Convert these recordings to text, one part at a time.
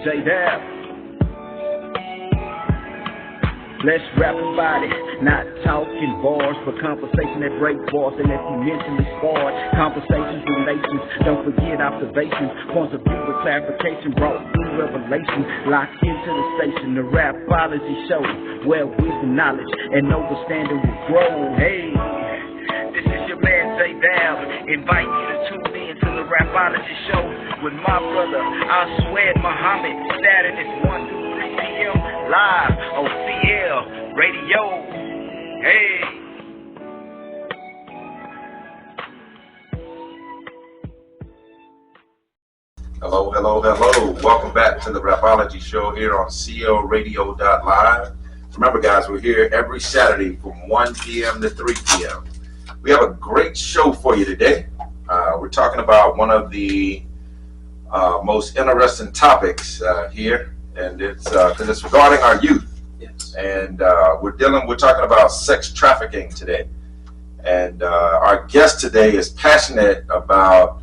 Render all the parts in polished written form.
J-Dab. Let's rap about it, not talking bars, but conversation that break bars and left you mentally scarred. Conversations, relations, don't forget observations, points of view with clarification brought through revelation. Locked into the station, the Rapology show, where wisdom, knowledge, and understanding will grow. Hey, this is your man J-Dab, invite you to tune in to the Rapology show with my brother, I swear Muhammad, Saturdays 1 to 3 p.m. live on CL Radio. Hey. Hello, hello, hello. Welcome back to the Rapology show here on CLRadio.live. Remember, guys, we're here every Saturday from 1 p.m. to 3 p.m. We have a great show for you today. We're talking about one of the most interesting topics here, and it's because it's regarding our youth. Yes. And we're talking about sex trafficking today. And our guest today is passionate about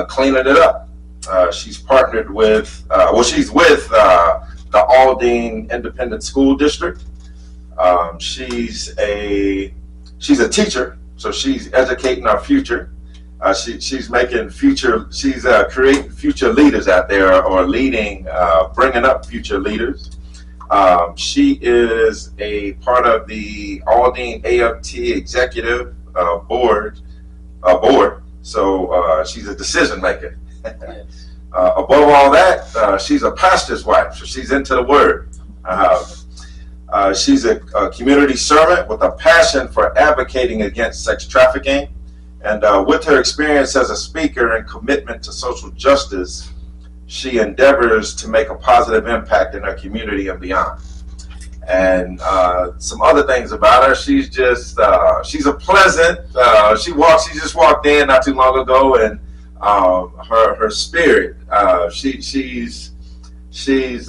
cleaning it up. She's partnered with, she's with the Aldine Independent School District. She's a teacher, so she's educating our future. She's creating future leaders out there, or leading, bringing up future leaders. She is a part of the Aldine AFT Executive Board. So she's a decision maker. Yes. Above all that, she's a pastor's wife, so she's into the word. She's a community servant with a passion for advocating against sex trafficking. And with her experience as a speaker and commitment to social justice, she endeavors to make a positive impact in her community and beyond. And some other things about her, she's a pleasant, she just walked in not too long ago, and her spirit, she's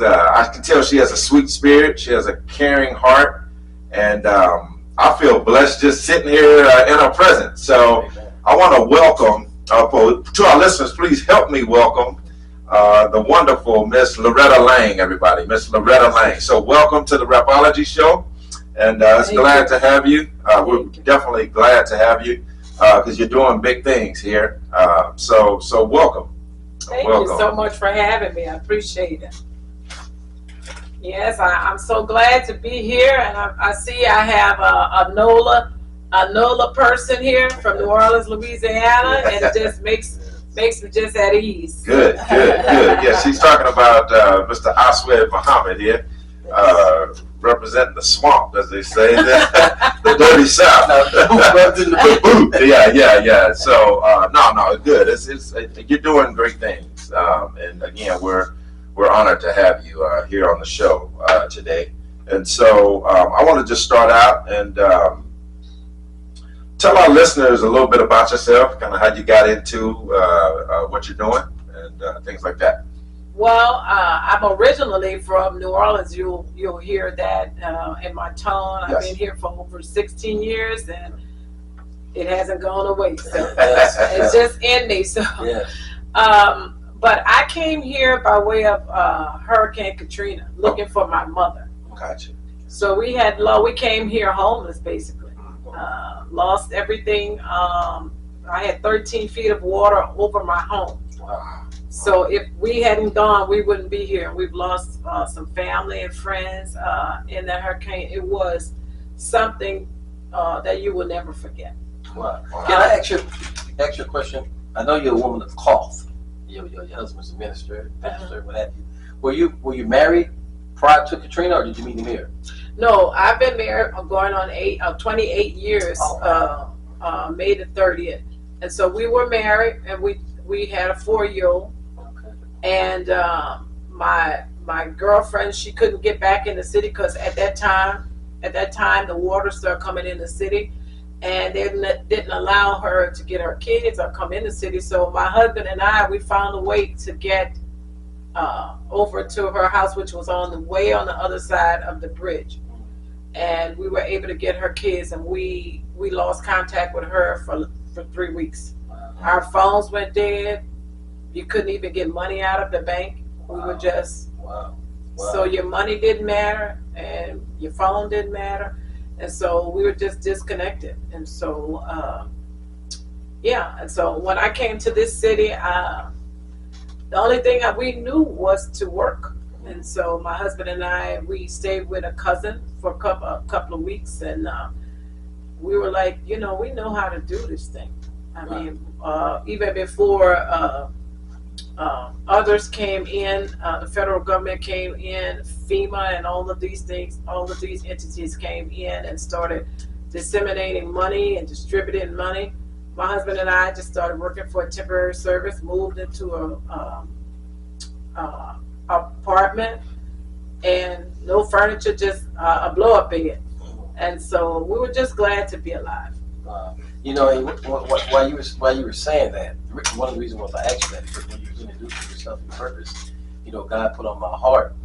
I can tell she has a sweet spirit, she has a caring heart, and I feel blessed just sitting here in her presence. So I want to welcome, to our listeners, please help me welcome the wonderful Miss Loretta Lang, everybody. Miss Loretta Lang. So welcome to the Rapology show, and it's glad to have you. We're definitely glad to have you because you're doing big things here. So welcome. Thank you so much for having me. I appreciate it. Yes, I'm so glad to be here, and I see I have a NOLA person here from New Orleans, Louisiana, and it just makes me just at ease. Good. Yeah, she's talking about Mr. Aswed Muhammad here, representing the swamp, as they say, the dirty South. Yeah. So no, good. It's you're doing great things, and again, we're honored to have you here on the show today. And so I want to just start out and tell our listeners a little bit about yourself, kind of how you got into what you're doing, and things like that. Well, I'm originally from New Orleans. You'll hear that in my tone. I've been here for over 16 years, and it hasn't gone away. So it's just in me. So, but I came here by way of Hurricane Katrina, looking for my mother. Gotcha. So we came here homeless, basically. Lost everything. I had 13 feet of water over my home. Wow. So if we hadn't gone, we wouldn't be here. We've lost some family and friends in the hurricane. It was something that you will never forget. Wow. Can I ask you a question? I know you're a woman of cloth. Your husband's a minister, pastor, what have you. Were you married prior to Katrina, or did you meet him here? No, I've been married going on 28 years. May the 30th, and so we were married, and we had a 4-year-old. And my girlfriend, she couldn't get back in the city because at that time the water started coming in the city, and they didn't allow her to get her kids or come in the city. So my husband and we found a way to get over to her house, which was on the other side of the bridge, and we were able to get her kids, and we lost contact with her for 3 weeks. Our phones went dead. You couldn't even get money out of the bank. We were just Wow. So your money didn't matter and your phone didn't matter. And so we were just disconnected. And so, yeah. And so when I came to this city, the only thing that we knew was to work. And so my husband and I, we stayed with a cousin for a couple of weeks. And we were like, you know, we know how to do this thing. I mean, even before others came in, the federal government came in, FEMA and all of these things, all of these entities came in and started disseminating money and distributing money. My husband and I just started working for a temporary service, moved into a apartment, and no furniture, just a blow-up bed. And so we were just glad to be alive. You know, while you were saying that, one of the reasons was I asked you that, because when you were introducing yourself and purpose, you know, God put on my heart,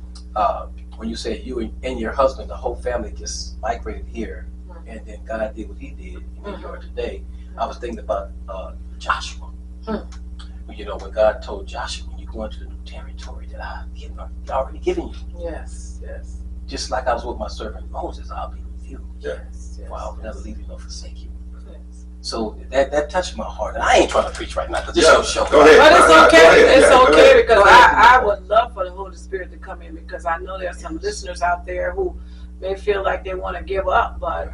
when you said you and your husband, the whole family just migrated here, and then God did what he did, and you are today. I was thinking about Joshua. You know, when God told Joshua, when you go into the new territory that I've already given you. Yes, yes. Just like I was with my servant Moses, I'll be with you. Yes, yes. For I will never leave you nor forsake you. Yes. So that touched my heart. And I ain't trying to preach right now because this is your show. Go ahead. But it's okay. It's okay because Go ahead. I would love for the Holy Spirit to come in, because I know there's some listeners out there who may feel like they want to give up. But,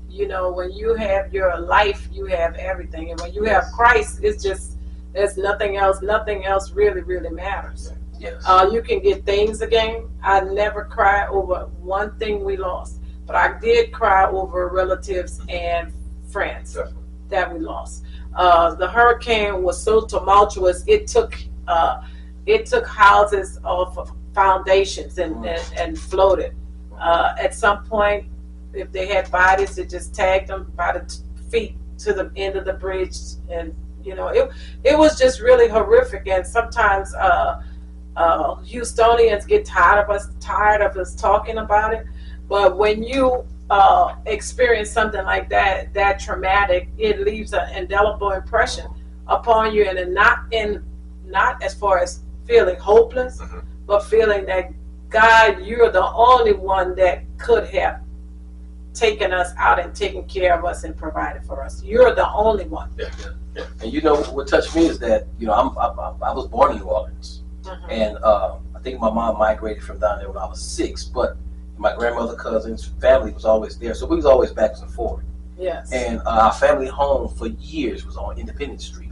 you know, when you have your life, you have everything. And when you have Christ, it's just, there's nothing else. Nothing else really, really matters. Yes. You can get things again. I never cry over one thing we lost. But I did cry over relatives and friends that we lost. The hurricane was so tumultuous. It took houses off foundations and floated. At some point, if they had bodies, it just tagged them by the feet to the end of the bridge. And you know, it was just really horrific. And sometimes Houstonians get tired of us talking about it. But when you experience something like that traumatic, it leaves an indelible impression upon you, and not as far as feeling hopeless, but feeling that God, you're the only one that could have taken us out and taken care of us and provided for us. You're the only one. Yeah. And you know what touched me is that, you know, I was born in New Orleans, and I think my mom migrated from down there when I was 6, but my grandmother, cousins, family was always there, so we was always back and forth. Yes. And our family home for years was on Independence Street.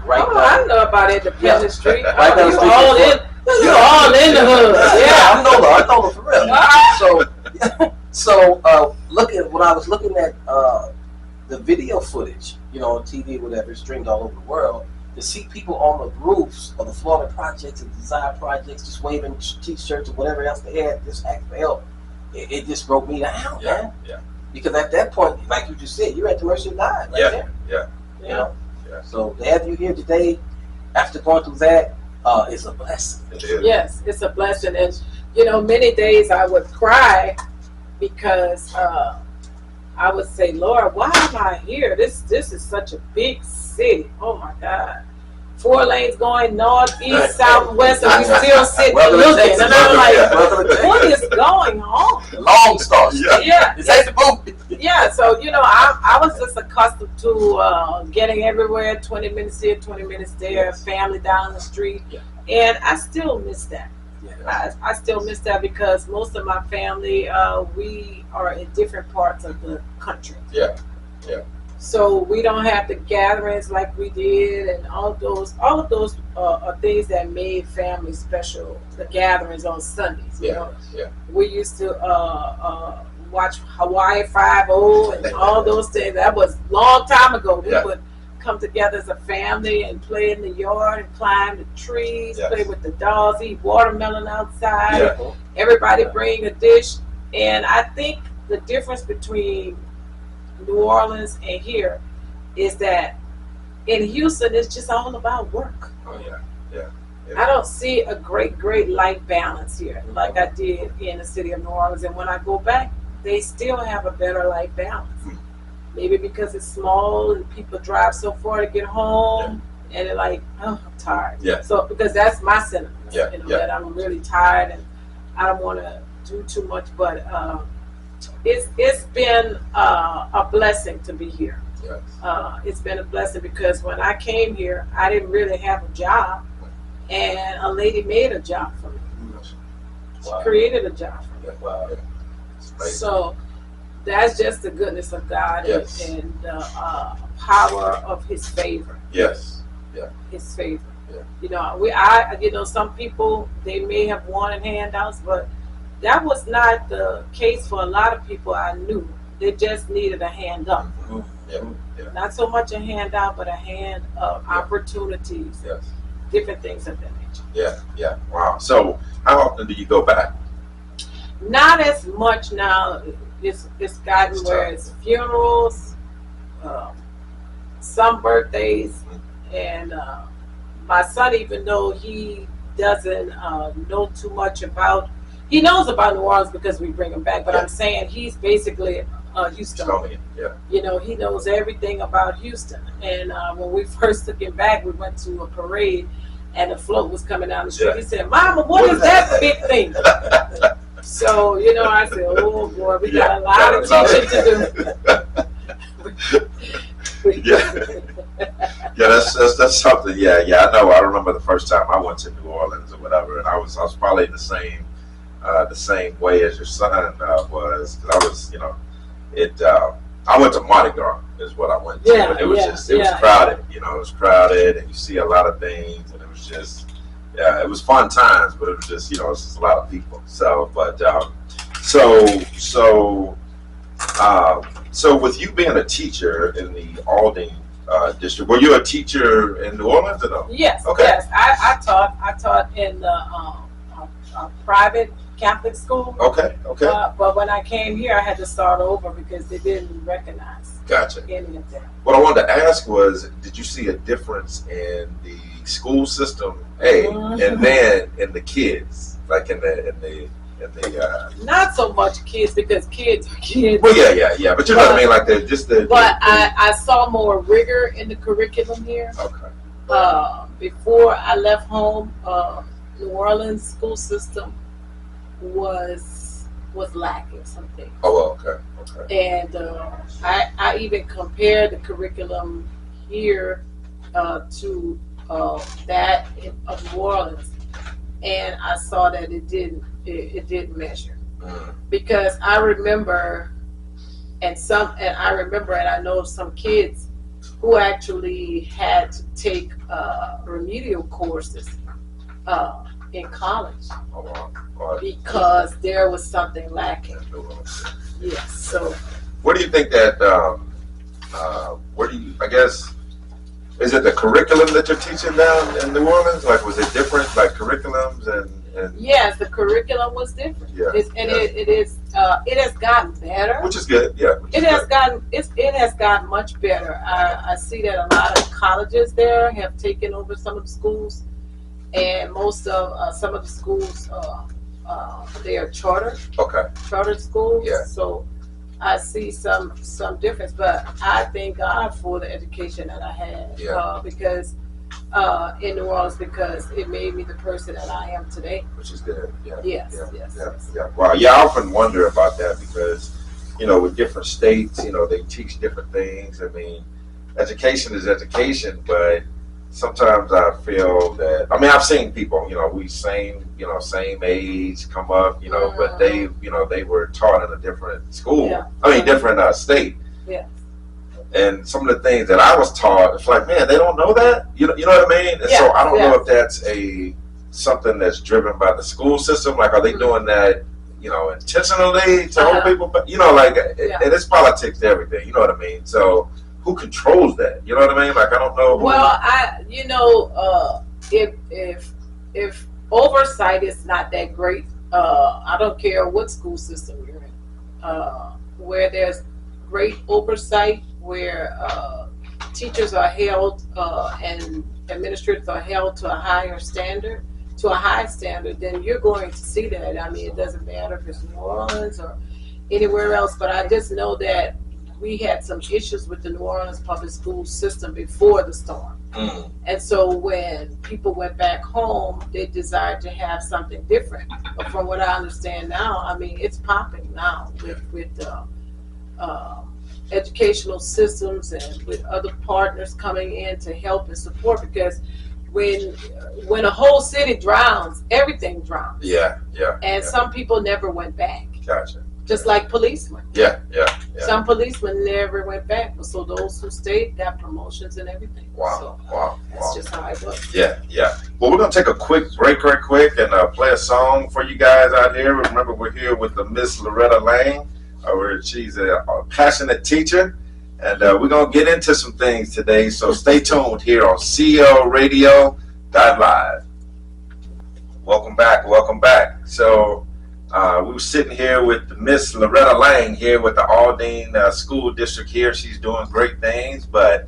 Right oh, now, I know about Independence Street. Right down the street. You all in the hood. Yeah, I know for real. So when I was looking at the video footage, you know, on TV, whatever, streamed all over the world, to see people on the roofs of the Florida projects and Desire projects just waving T-shirts or whatever else they had, just act for help, it just broke me down, man. Yeah. Because at that point, like you just said, you're at the mercy of God right there. Yeah. You know? Yeah. So to have you here today, after going through that, it's a blessing. Yes, it's a blessing. And, you know, many days I would cry because I would say, Lord, why am I here? This is such a big city. Oh, my God. 4 lanes going north, east, south, west, and we still sitting looking. And I'm like, what is going on? The long stars. Yeah. It's at the boat. Yeah, so, you know, I was just accustomed to getting everywhere, 20 minutes here, 20 minutes there, family down the street. Yeah. And I still miss that. Yeah. I still miss that because most of my family, we are in different parts of the country. Yeah. So we don't have the gatherings like we did, and all of those are things that made family special. The gatherings on Sundays, you know. Yeah. We used to watch Hawaii 5-0 and all those things. That was a long time ago. We would come together as a family and play in the yard and climb the trees, play with the dogs, eat watermelon outside. Yeah. Everybody bring a dish. And I think the difference between New Orleans and here is that in Houston it's just all about work. Oh yeah. I don't see a great life balance here like I did in the city of New Orleans, and when I go back they still have a better life balance. Maybe because it's small and people drive so far to get home and they're like, oh, I'm tired. Yeah. So because that's my sentiment. that I'm really tired and I don't want to do too much, but it's been a blessing to be here. Yes. It's been a blessing because when I came here, I didn't really have a job, and a lady made a job for me. She created a job for me. Wow. So that's just the goodness of God and the power of His favor. Yes. Yeah. His favor. Yeah. Some people, they may have wanted handouts, but that was not the case for a lot of people I knew. They just needed a hand up. Mm-hmm. Yeah. Not so much a handout, but a hand of opportunities, different things of that nature. Yeah. Wow. So how often do you go back? Not as much now. It's gotten where it's funerals, some birthdays, and my son, even though he doesn't know too much about, he knows about New Orleans because we bring him back, but I'm saying he's basically Houston. He knows everything about Houston. And when we first took him back, we went to a parade and the float was coming down the street. He said, "Mama, what is that big thing?" So, I said, "Oh boy, we got a lot of teaching to do." That's something. Yeah, I know. I remember the first time I went to New Orleans or whatever, and I was probably the same way as your son was. Cause I went to Mardi Gras is what I went to. And it was was crowded. It was crowded, and you see a lot of things, and it was just, it was fun times, but it was just, it's just a lot of people. So, but so with you being a teacher in the Aldine district, were you a teacher in New Orleans or no? Yes. Okay. Yes, I taught in the a private Catholic school. Okay. But when I came here, I had to start over because they didn't recognize any of that. What I wanted to ask was, did you see a difference in the school system, and then in the kids, like in the not so much kids, because kids are kids. Well, yeah. But you know what I mean, like I saw more rigor in the curriculum here. Okay. Before I left home, New Orleans school system was lacking something. Oh, okay. And I even compared the curriculum here to that of New Orleans, and I saw that it didn't measure. Because I remember, and I know some kids who actually had to take remedial courses in college because there was something lacking. Yes. So where do you think that? I guess, is it the curriculum that you're teaching down in New Orleans? Like, was it different, like curriculums and? Yes, the curriculum was different. Yeah. It has gotten better. Which is good. Yeah. It has gotten much better. I see that a lot of colleges there have taken over some of the schools, and most of some of the schools they are charter schools. Yeah. So I see some difference, but I thank God for the education that I had because in New Orleans, because it made me the person that I am today. Which is good. Yeah. Yes. Wow. Yeah, I often wonder about that because, with different states, they teach different things. I mean, education is education, but sometimes I feel that, I've seen people, we same age come up, but they were taught in a different school. Different state. Yeah. And some of the things that I was taught, it's like, man, they don't know that. You know what I mean? And so I don't know if that's something that's driven by the school system. Like, are they doing that, intentionally to hold people? But and it's politics to everything. You know what I mean? So who controls that? You know what I mean? Like, I don't know. Well, if oversight is not that great, I don't care what school system you're in, where there's great oversight, where teachers are held and administrators are held to a high standard, then you're going to see that. It doesn't matter if it's New Orleans or anywhere else, but I just know that we had some issues with the New Orleans public school system before the storm. Mm. And so when people went back home, they desired to have something different. But from what I understand now, I mean, it's popping now with educational systems and with other partners coming in to help and support, because when a whole city drowns, everything drowns. Yeah. And some people never went back. Gotcha. Just like policemen. Yeah. Some policemen never went back, but so those who stayed got promotions and everything. Wow. So that's just how it was. Yeah. Well, we're gonna take a quick break, right quick, and play a song for you guys out here. Remember, we're here with the Miss Loretta Lane, where she's a passionate teacher, and we're gonna get into some things today. So stay tuned here on CLRadio.live. Welcome back. So we were sitting here with Miss Loretta Lang here with the Aldine School District here. She's doing great things, but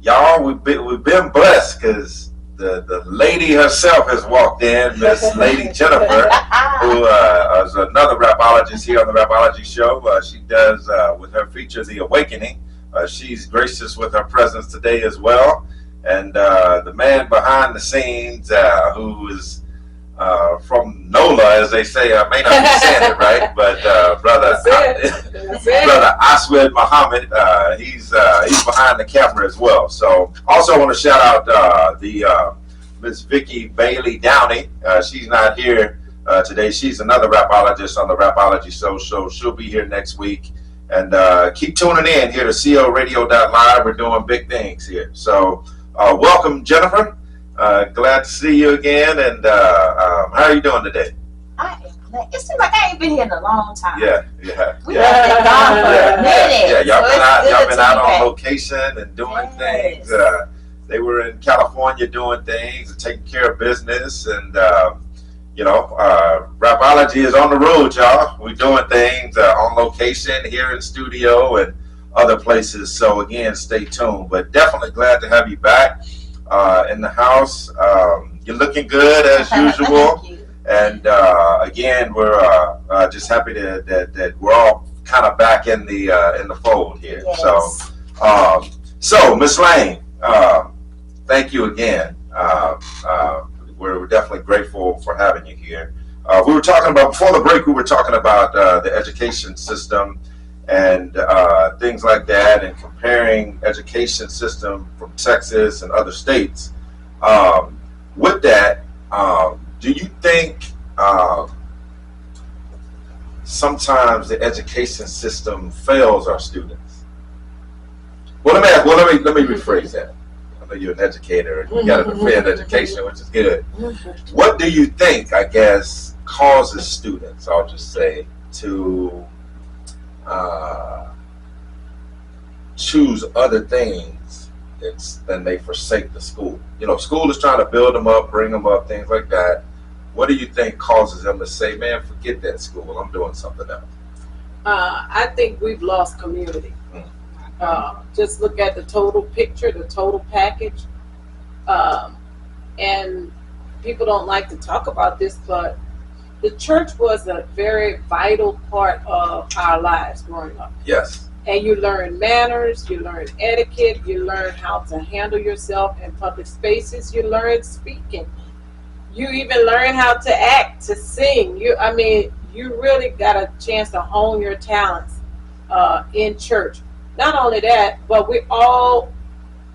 y'all, we've been blessed because the lady herself has walked in, Miss Lady Jennifer, who is another rapologist here on the Rapology Show. She does with her feature, The Awakening. She's gracious with her presence today as well. And the man behind the scenes, who is from NOLA, as they say, I may not be saying it right, but brother Aswed Muhammad, he's behind the camera as well. So also I want to shout out the Miss Vicky Bailey Downey. She's not here today. She's another rapologist on the Rapology Show, so she'll be here next week. And keep tuning in here to CLRadio.live. We're doing big things here. So welcome, Jennifer. Glad to see you again. And how are you doing today? I am glad. It seems like I ain't been here in a long time. Yeah. We have been gone for a minute. Yeah, y'all So been out on location and doing things. They were in California doing things and taking care of business. And, Rapology is on the road, y'all. We're doing things on location here in studio and other places. So, again, stay tuned. But definitely glad to have you back in the house. You're looking good as usual. Thank you. And again, we're just happy that we're all kind of back in the fold here. Yes. So Miss Lane, thank you again. We're definitely grateful for having you here. We were talking about before the break. We were talking about the education system and things like that, and comparing education system from Texas and other states. With that, do you think sometimes the education system fails our students? Well, let me rephrase that. I know you're an educator and you got to defend education, which is good. What do you think, I guess, causes students, I'll just say, to choose other things than they forsake the school? School is trying to build them up, bring them up, things like that. What do you think causes them to say, man, forget that school, I'm doing something else? I think we've lost community. Just look at the total picture, the total package. And people don't like to talk about this, but the church was a very vital part of our lives growing up. Yes. And you learn manners, you learn etiquette, you learn how to handle yourself in public spaces, you learn speaking. You even learn how to act, to sing. You really got a chance to hone your talents in church. Not only that, but we all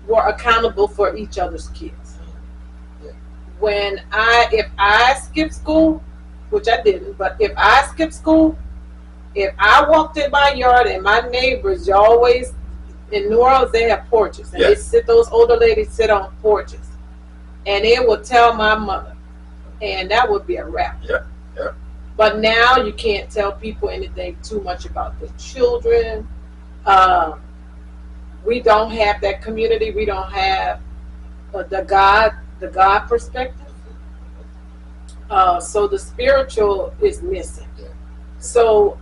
were accountable for each other's kids. If I skipped school, which I didn't, but if I skipped school, if I walked in my yard and my neighbors, you always, in New Orleans, they have porches. And those older ladies sit on porches. And they would tell my mother. And that would be a wrap. Yeah. But now you can't tell people anything too much about the children. We don't have that community. We don't have the God perspective. So the spiritual is missing. So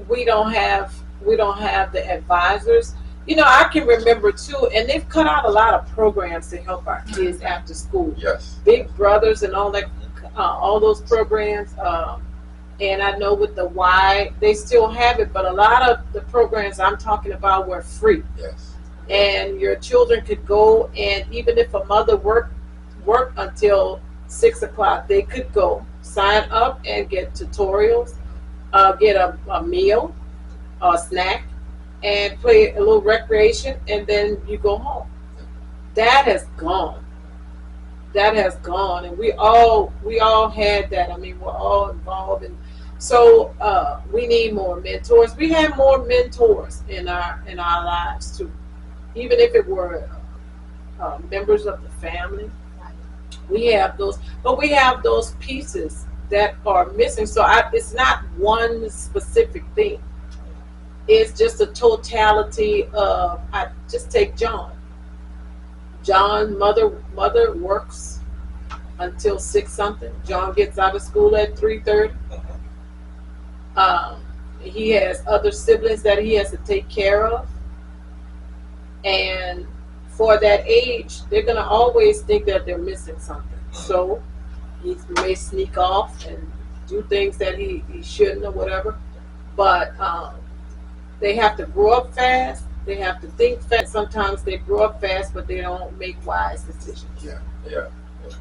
we don't have the advisors. I can remember too, and they've cut out a lot of programs to help our kids after school. Yes. Big Brothers and all that, all those programs. And I know with the Y, they still have it, but a lot of the programs I'm talking about were free. Yes. And your children could go, and even if a mother worked until 6 o'clock, they could go sign up and get tutorials, get a meal, a snack, and play a little recreation, and then you go home. That has gone. That has gone, and we all had that. I mean, we're all involved, and so we need more mentors. We have more mentors in our lives too, even if it were members of the family. We have those, but we have those pieces that are missing. So it's not one specific thing. It's just a totality of. I just take John. John, mother works until 6 something. John gets out of school at 3:30. He has other siblings that he has to take care of, and for that age, they're gonna always think that they're missing something. So he may sneak off and do things that he shouldn't or whatever. But they have to grow up fast. They have to think fast. Sometimes they grow up fast, but they don't make wise decisions. Yeah.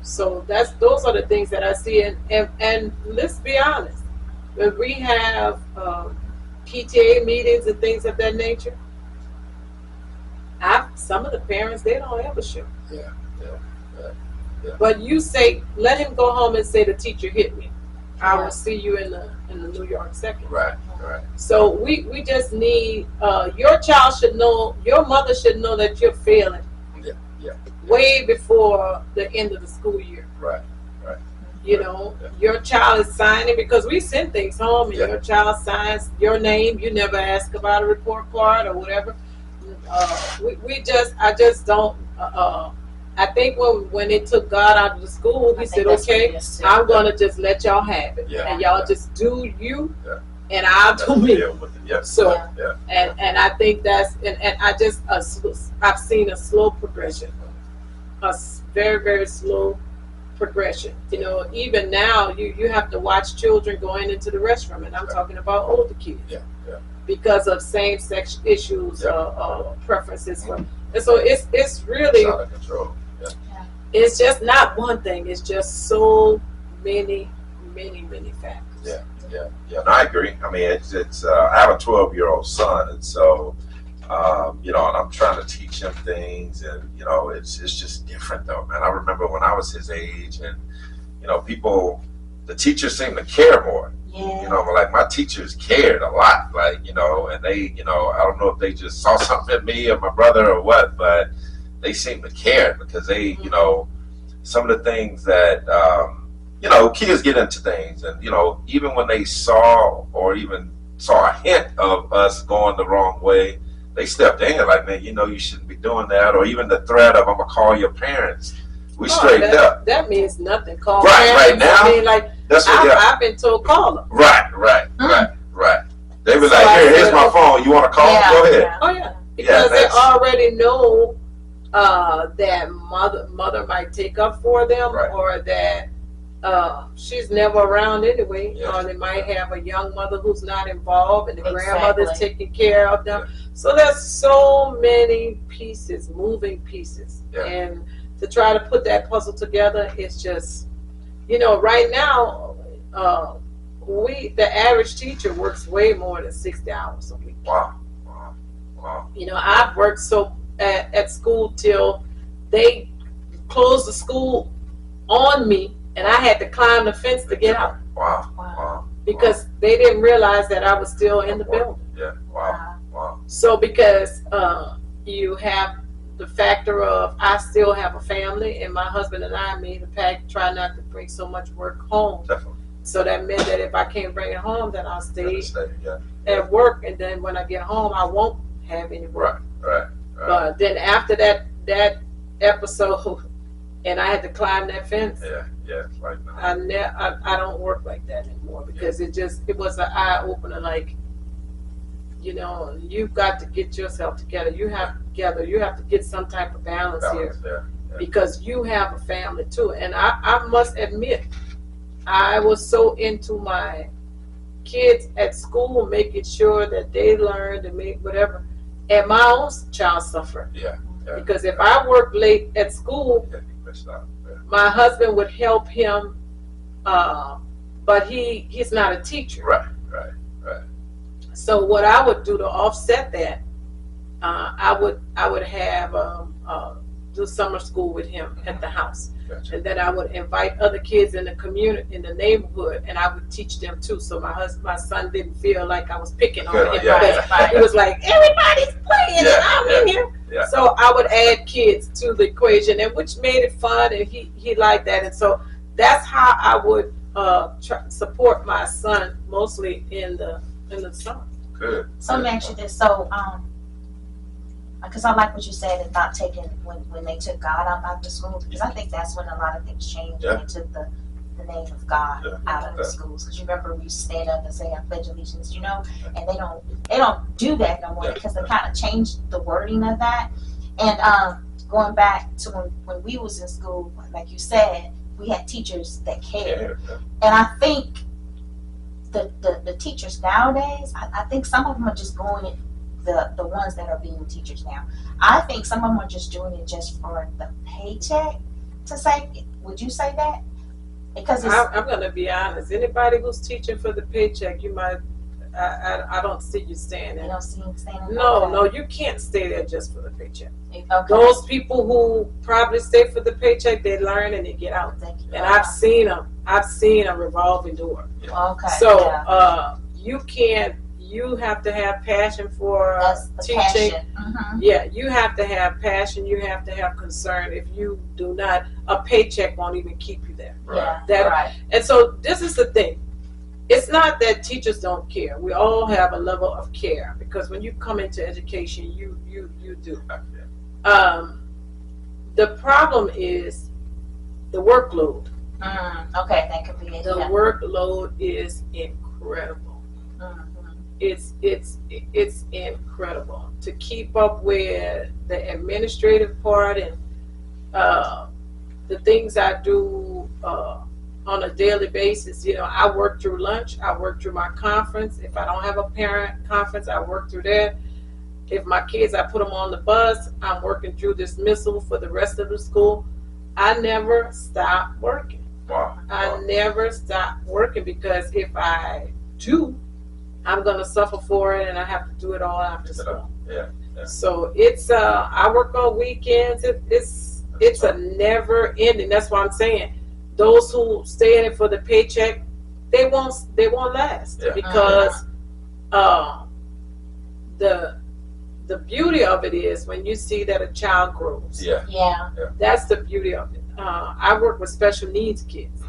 So those are the things that I see. And let's be honest, when we have PTA meetings and things of that nature, some of the parents, they don't ever show. Yeah. But you say, let him go home and say the teacher hit me. I will see you in the New York second. Right. So we just need, your child should know, your mother should know that you're failing. Yeah. Way before the end of the school year. Right. You know, your child is signing, because we send things home and your child signs your name. You never ask about a report card or whatever. I just don't. I think when they took God out of the school, he said, okay, I'm going to just let y'all have it. Yeah. And y'all just do you, and I'll do me. So, and I think that's, and I just, I've seen a slow progression, a very, very slow progression. You know, even now, you have to watch children going into the restroom, and I'm talking about older kids. Because of same-sex issues, preferences. And so it's really, out of control. it's just not one thing. It's just so many factors. Yeah. And I agree. I mean, it's. I have a 12-year-old son, and so, and I'm trying to teach him things, and it's just different though, man. I remember when I was his age, and the teachers seem to care more. Yeah. Like my teachers cared a lot, and they, I don't know if they just saw something in me or my brother or what, but they seemed to care because they, some of the things that, kids get into things, and, even when they saw or even saw a hint of us going the wrong way, they stepped in like, man, you shouldn't be doing that, or even the threat of, I'm gonna call your parents. We straightened up. That means nothing. Call right now. I mean, like, that's what I've been told, call them. Right. They be like, here's my phone. You want to call? Go ahead. Oh yeah, because they already know that mother might take up for them, or that she's never around anyway, or they might have a young mother who's not involved, and the grandmother's taking care of them. So there's so many pieces, moving pieces, and to try to put that puzzle together, it's just, right now, the average teacher works way more than 60 hours a week. Wow. I've worked at school till they closed the school on me, and I had to climb the fence to get out. Wow. Because they didn't realize that I was still in the building. Yeah. Wow. So because you have the factor of, I still have a family, and my husband and I made a pact, try not to bring so much work home. Definitely. So that meant that if I can't bring it home, then I'll stay at work, and then when I get home, I won't have any work. Right. But then after that episode, and I had to climb that fence. Yeah. Right. I don't work like that anymore, because it was an eye opener. Like, you've got to get yourself together. You have to get some type of balance here, because you have a family too. And I must admit, I was so into my kids at school, making sure that they learn to make whatever. And my own child suffered. Yeah. Because if I worked late at school, my husband would help him, but he's not a teacher. Right. So what I would do to offset that, I would have do summer school with him at the house. Gotcha. And then I would invite other kids in the community, in the neighborhood, and I would teach them too. So my son didn't feel like I was picking on him. He was like, everybody's playing and I'm in here. Yeah. So I would add kids to the equation, and which made it fun, and he liked that. And so that's how I would support my son, mostly in the summer. Good. So let me ask you this. So, because I like what you said about taking, when they took God out the school, because I think that's when a lot of things changed, when they took the name of God out of the schools. Because you remember we used to stand up and say, I pledge allegiance, and they don't do that no more, because they kind of changed the wording of that. And going back to when we was in school, like you said, we had teachers that cared. And I think the teachers nowadays, I think some of them are just going, the ones that are being teachers now, I think some of them are just doing it just for the paycheck, to say. Would you say that? Because I'm going to be honest. Anybody who's teaching for the paycheck, you might. I don't see you staying there. You don't see him staying there? No, you can't stay there just for the paycheck. Okay. Those people who probably stay for the paycheck, they learn and they get out. And I've seen them. I've seen a revolving door. Okay. So you have to have passion for teaching. Yeah, you have to have passion. You have to have concern. If you do not, a paycheck won't even keep you there. Right. And so this is the thing. It's not that teachers don't care. We all have a level of care, because when you come into education, you do. The problem is the workload. Okay, that could be it. The workload is incredible. It's incredible to keep up with the administrative part and the things I do on a daily basis. I work through lunch, I work through my conference. If I don't have a parent conference, I work through that. If my kids, I put them on the bus, I'm working through dismissal for the rest of the school. I never stop working. Wow. I never stop working, because if I do, I'm gonna suffer for it, and I have to do it all after school. Yeah. So it's I work on weekends. It's a never ending. That's why I'm saying those who stay in it for the paycheck, they won't last, because the beauty of it is when you see that a child grows. Yeah. That's the beauty of it. I work with special needs kids.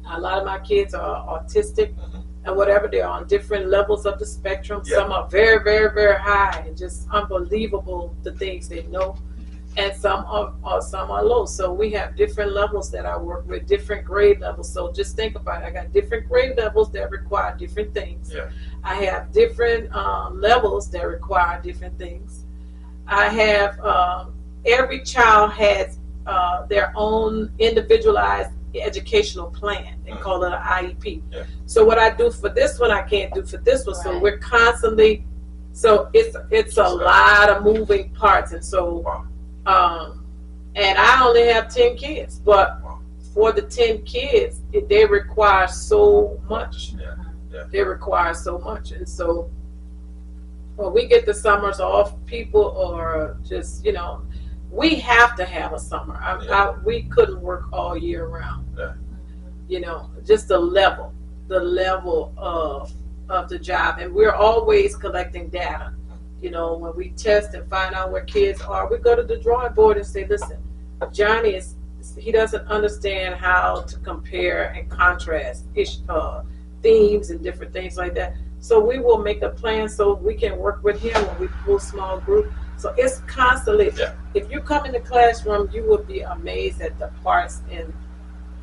A lot of my kids are autistic and whatever. They're on different levels of the spectrum. Some are very, very, very high and just unbelievable, the things they know. And some are low. So we have different levels that I work with, different grade levels. So just think about it. I got different grade levels that require different things. I have different levels that require different things. I have every child has their own individualized educational plan. They call it an IEP. So what I do for this one, I can't do for this one. So we're constantly. So it's a lot of moving parts, and so. And I only have 10 kids, but for the 10 kids, they require so much. They require so much. And so when we get the summers off, people are just, we have to have a summer. We couldn't work all year round. Just the level of the job. And we're always collecting data. When we test and find out where kids are, we go to the drawing board and say, listen, Johnny he doesn't understand how to compare and contrast themes and different things like that. So we will make a plan so we can work with him when we pull small group. So it's constantly, if you come in the classroom, you will be amazed at the parts, and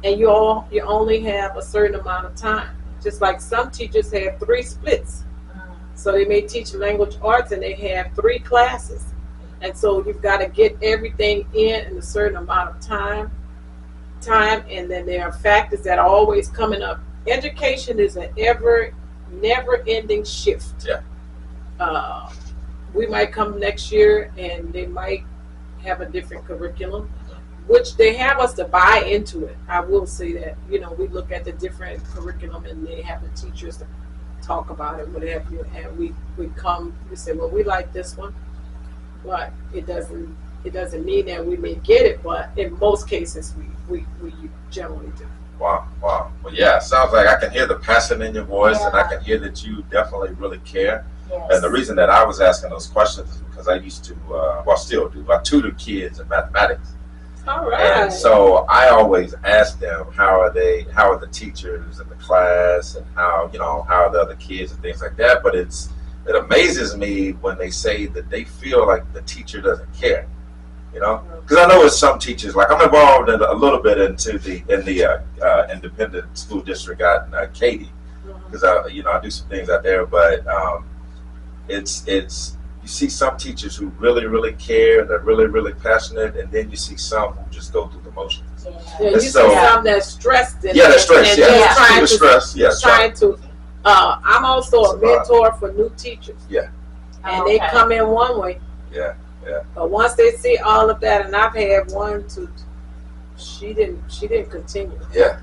you only have a certain amount of time. Just like some teachers have 3 splits. So they may teach language arts and they have 3 classes. And so you've got to get everything in a certain amount of time. And then there are factors that are always coming up education is an never-ending shift. Yeah. We might come next year and they might have a different curriculum, which they have us to buy into it. I will say that, you know, we look at the different curriculum and they have the teachers to talk about it, whatever, and we say, well, we like this one, but it doesn't mean that we may get it, but in most cases we generally do. Wow. Well, yeah, it sounds like I can hear the passion in your voice, and I Yeah. can hear that you definitely really care. Yes. And the reason that I was asking those questions is because I used to, well, still do, I tutor kids in mathematics. All right. And so I always ask them, how are the teachers in the class, and how are the other kids and things like that. But it amazes me when they say that they feel like the teacher doesn't care, you know? Because I know with some teachers, like I'm involved in a little bit in the independent school district out in Katy, because I do some things out there, but it's you see some teachers who really care, and they're really passionate, and then you see some who just go through the motions. Yeah, you see So- some that's stressed. And, Yeah, they're stressed. and Yeah, just trying to, stress. Yeah, trying to. I'm also a Survive. mentor for new teachers. Yeah. And they come in one way. Yeah. But once they see all of that, and I've had one to, she didn't continue. Yeah.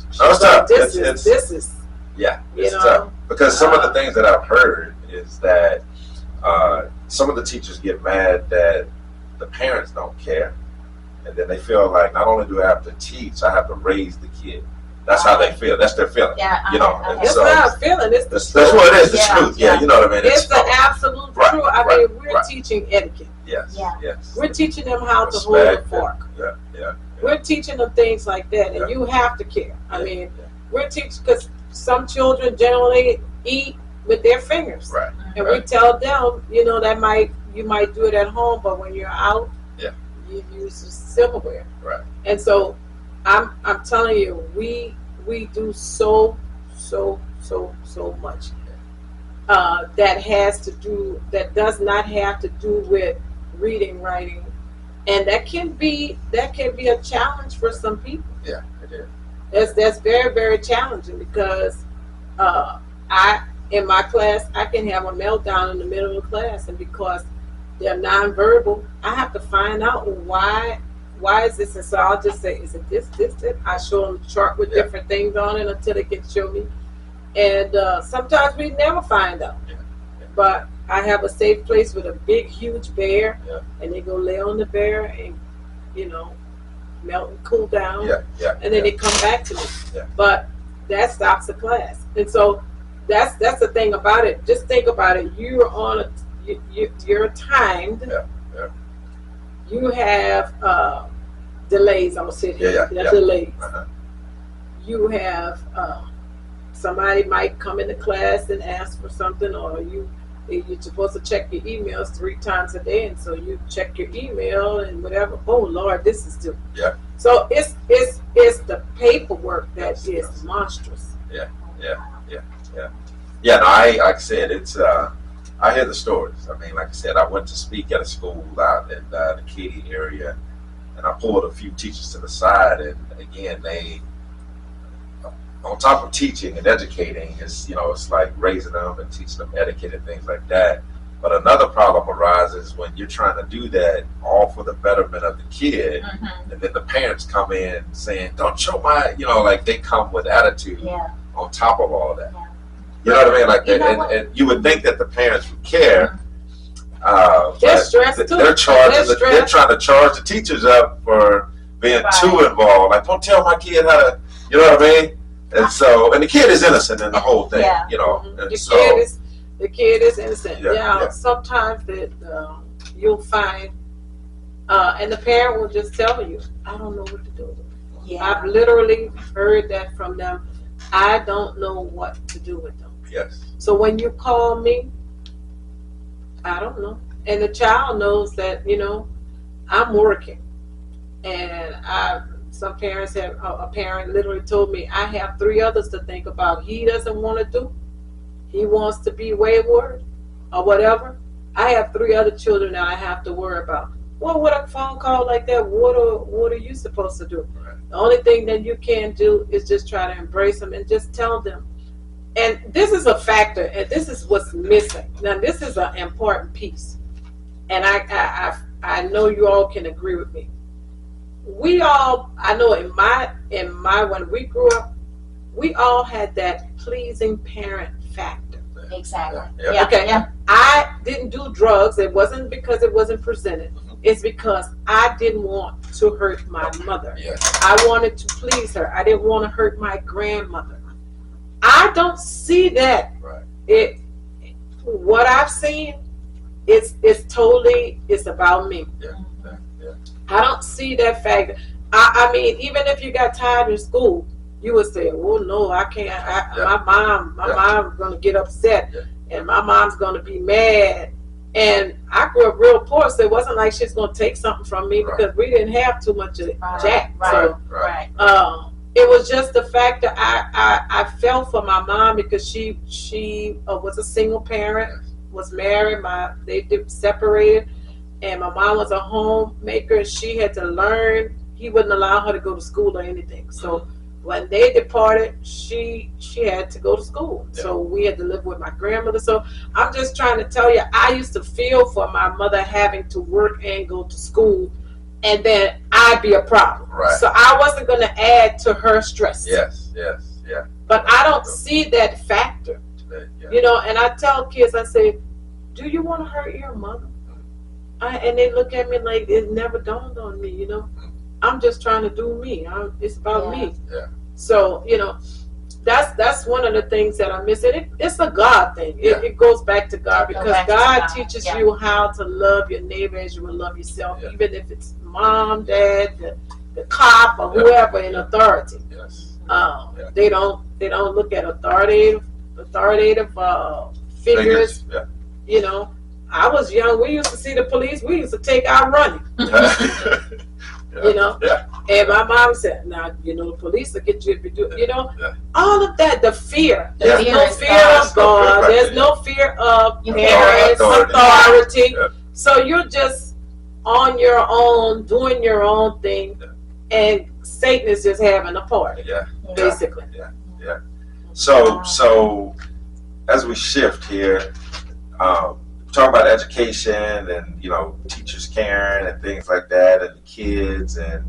She's No, it's like, tough. this It's is. Yeah, You it's know? tough because some of the things that I've heard is that some of the teachers get mad that the parents don't care, and then they feel like not only do I have to teach, I have to raise the kid. That's how they feel. That's their feeling. Yeah, You know, and It's so not a feeling. It's the that's what it is. The Yeah, truth. Yeah, you know what I mean. It's the absolute Right, truth. I right, mean, we're right. teaching etiquette. Yes. Yeah. Yes. We're teaching them how to hold Respect, a fork. Yeah. We're teaching them things like that, and Yeah. you have to care. I Yeah, mean, yeah. we're teaching because some children generally eat with their fingers, Right. and we tell them, you know, you might do it at home, but when you're out, Yeah. you use silverware. Right. And so, I'm telling you, we do so much that does not have to do with reading, writing, and that can be a challenge for some people. Yeah, it is. That's very, very challenging because in my class I can have a meltdown in the middle of the class, and because they're nonverbal, I have to find out why is this, and so I'll just say, is it this? I show them a chart with different things on it until they can show me, and sometimes we never find out. Yeah. But I have a safe place with a big, huge bear, Yeah. and they go lay on the bear and, melt and cool down. Yeah. And then they come back to me. Yeah. But that stops the class. And so that's the thing about it. Just think about it. You're on you're timed. Yeah. You have delays. I'm gonna sit here. Yeah. Delays. Uh-huh. You have somebody might come into class and ask for something, or you're supposed to check your emails 3 times a day, and so you check your email and whatever. Oh Lord, this is due. Yeah. So it's the paperwork that is monstrous. Yeah, no, like I said, it's I hear the stories. I mean, like I said, I went to speak at a school out in the Katy area, and I pulled a few teachers to the side, and again, they, on top of teaching and educating, it's like raising them and teaching them etiquette and things like that. But another problem arises when you're trying to do that all for the betterment of the kid, and then the parents come in saying, "Don't show my," like they come with attitude on top of all of that. Yeah. You know what I mean? Like, You know what? and you would think that the parents would care. They're but stressed too. They're charging. They're They're trying to charge the teachers up for being too involved. Like, don't tell my kid how to. You know what I mean? And so, and the kid is innocent in the whole thing. Yeah. And The so, kid is innocent. Yeah. Sometimes that you'll find, and the parent will just tell you, "I don't know what to do with it." Yeah. I've literally heard that from them. I don't know what to do with them. yes, So when you call me, I don't know. And the child knows that, I'm working. And some parents have, a parent literally told me, I have 3 others to think about. He doesn't want to do. He wants to be wayward or whatever. I have 3 other children that I have to worry about. Well, with a phone call like that, what are you supposed to do? Right. The only thing that you can do is just try to embrace them and just tell them. And this is a factor, and this is what's missing. Now, this is an important piece, and I know you all can agree with me. We all, I know in my when we grew up, we all had that pleasing parent factor. Exactly. Yeah. Okay. Yeah. I didn't do drugs. It wasn't because it wasn't presented. It's because I didn't want to hurt my mother. Yeah. I wanted to please her. I didn't want to hurt my grandmother. I don't see that. Right. What I've seen, it's totally, it's about me. Yeah. Yeah. I don't see that factor. I mean, even if you got tired in school, you would say, "Oh no, I can't. My mom's gonna get upset, and my mom's gonna be mad." And I grew up real poor, so it wasn't like she's gonna take something from me because we didn't have too much of jack. So, it was just the fact that I felt for my mom because she was a single parent, was married. They separated, and my mom was a homemaker. She had to learn. He wouldn't allow her to go to school or anything. So when they departed, she had to go to school. Yeah. So we had to live with my grandmother. So I'm just trying to tell you, I used to feel for my mother having to work and go to school, and then I'd be a problem. Right. So I wasn't going to add to her stress. Yes. But I don't see that factor. Yeah. You know, and I tell kids, I say, do you want to hurt your mother? And they look at me like it never dawned on me, you know. I'm just trying to do me. It's about me. Yeah. So, you know, that's one of the things that I'm missing. It's a God thing. It goes back to God because God teaches you how to love your neighbor as you would love yourself, even if it's mom, dad, the cop, or whoever in authority. Yes. They don't look at authoritative figures. Yeah. You know, I was young. We used to see the police. We used to take out running. You know, and my mom said, "Now, you know, the police will get you if you do." You know, all of that. The fear. There's no fear of God. There's no fear of parents, authority. So you're just on your own, doing your own thing, and Satan is just having a party. Basically. Yeah. So as we shift here, talk about education and, you know, teachers caring and things like that, and the kids, and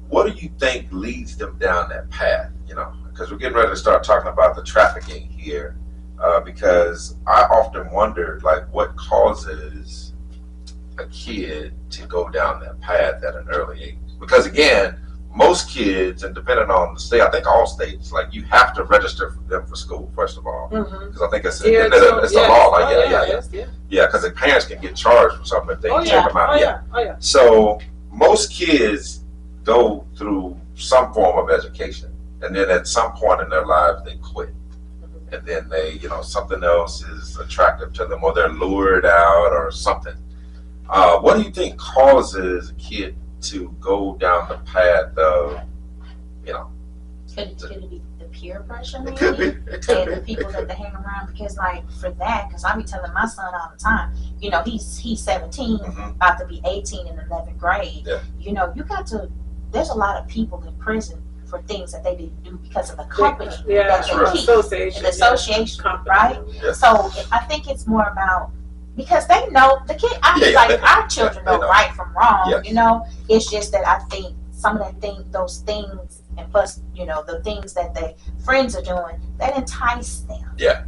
what do you think leads them down that path? You know, because we're getting ready to start talking about the trafficking here, because I often wondered, like, what causes a kid to go down that path at an early age? Because again, most kids, and depending on the state, I think all states, like, you have to register them for school first of all, because I think it's the law. Like, because the parents can get charged for something if they check them out. So most kids go through some form of education, and then at some point in their lives they quit, and then they, you know, something else is attractive to them, or they're lured out or something. What do you think causes a kid to go down the path of, you know? Could it be the peer pressure? Maybe? It could be. And the people that they hang around, because like for that, because I be telling my son all the time, you know, he's 17, about to be 18 in 11th grade. Yeah. You know, there's a lot of people in prison for things that they didn't do because of the company that they keep, association, the association, right? Yeah. So I think it's more about, because they know the kid. Our children know right from wrong. Yes. You know, it's just that I think some of those things, and plus, you know, the things that their friends are doing, that entice them. Yeah.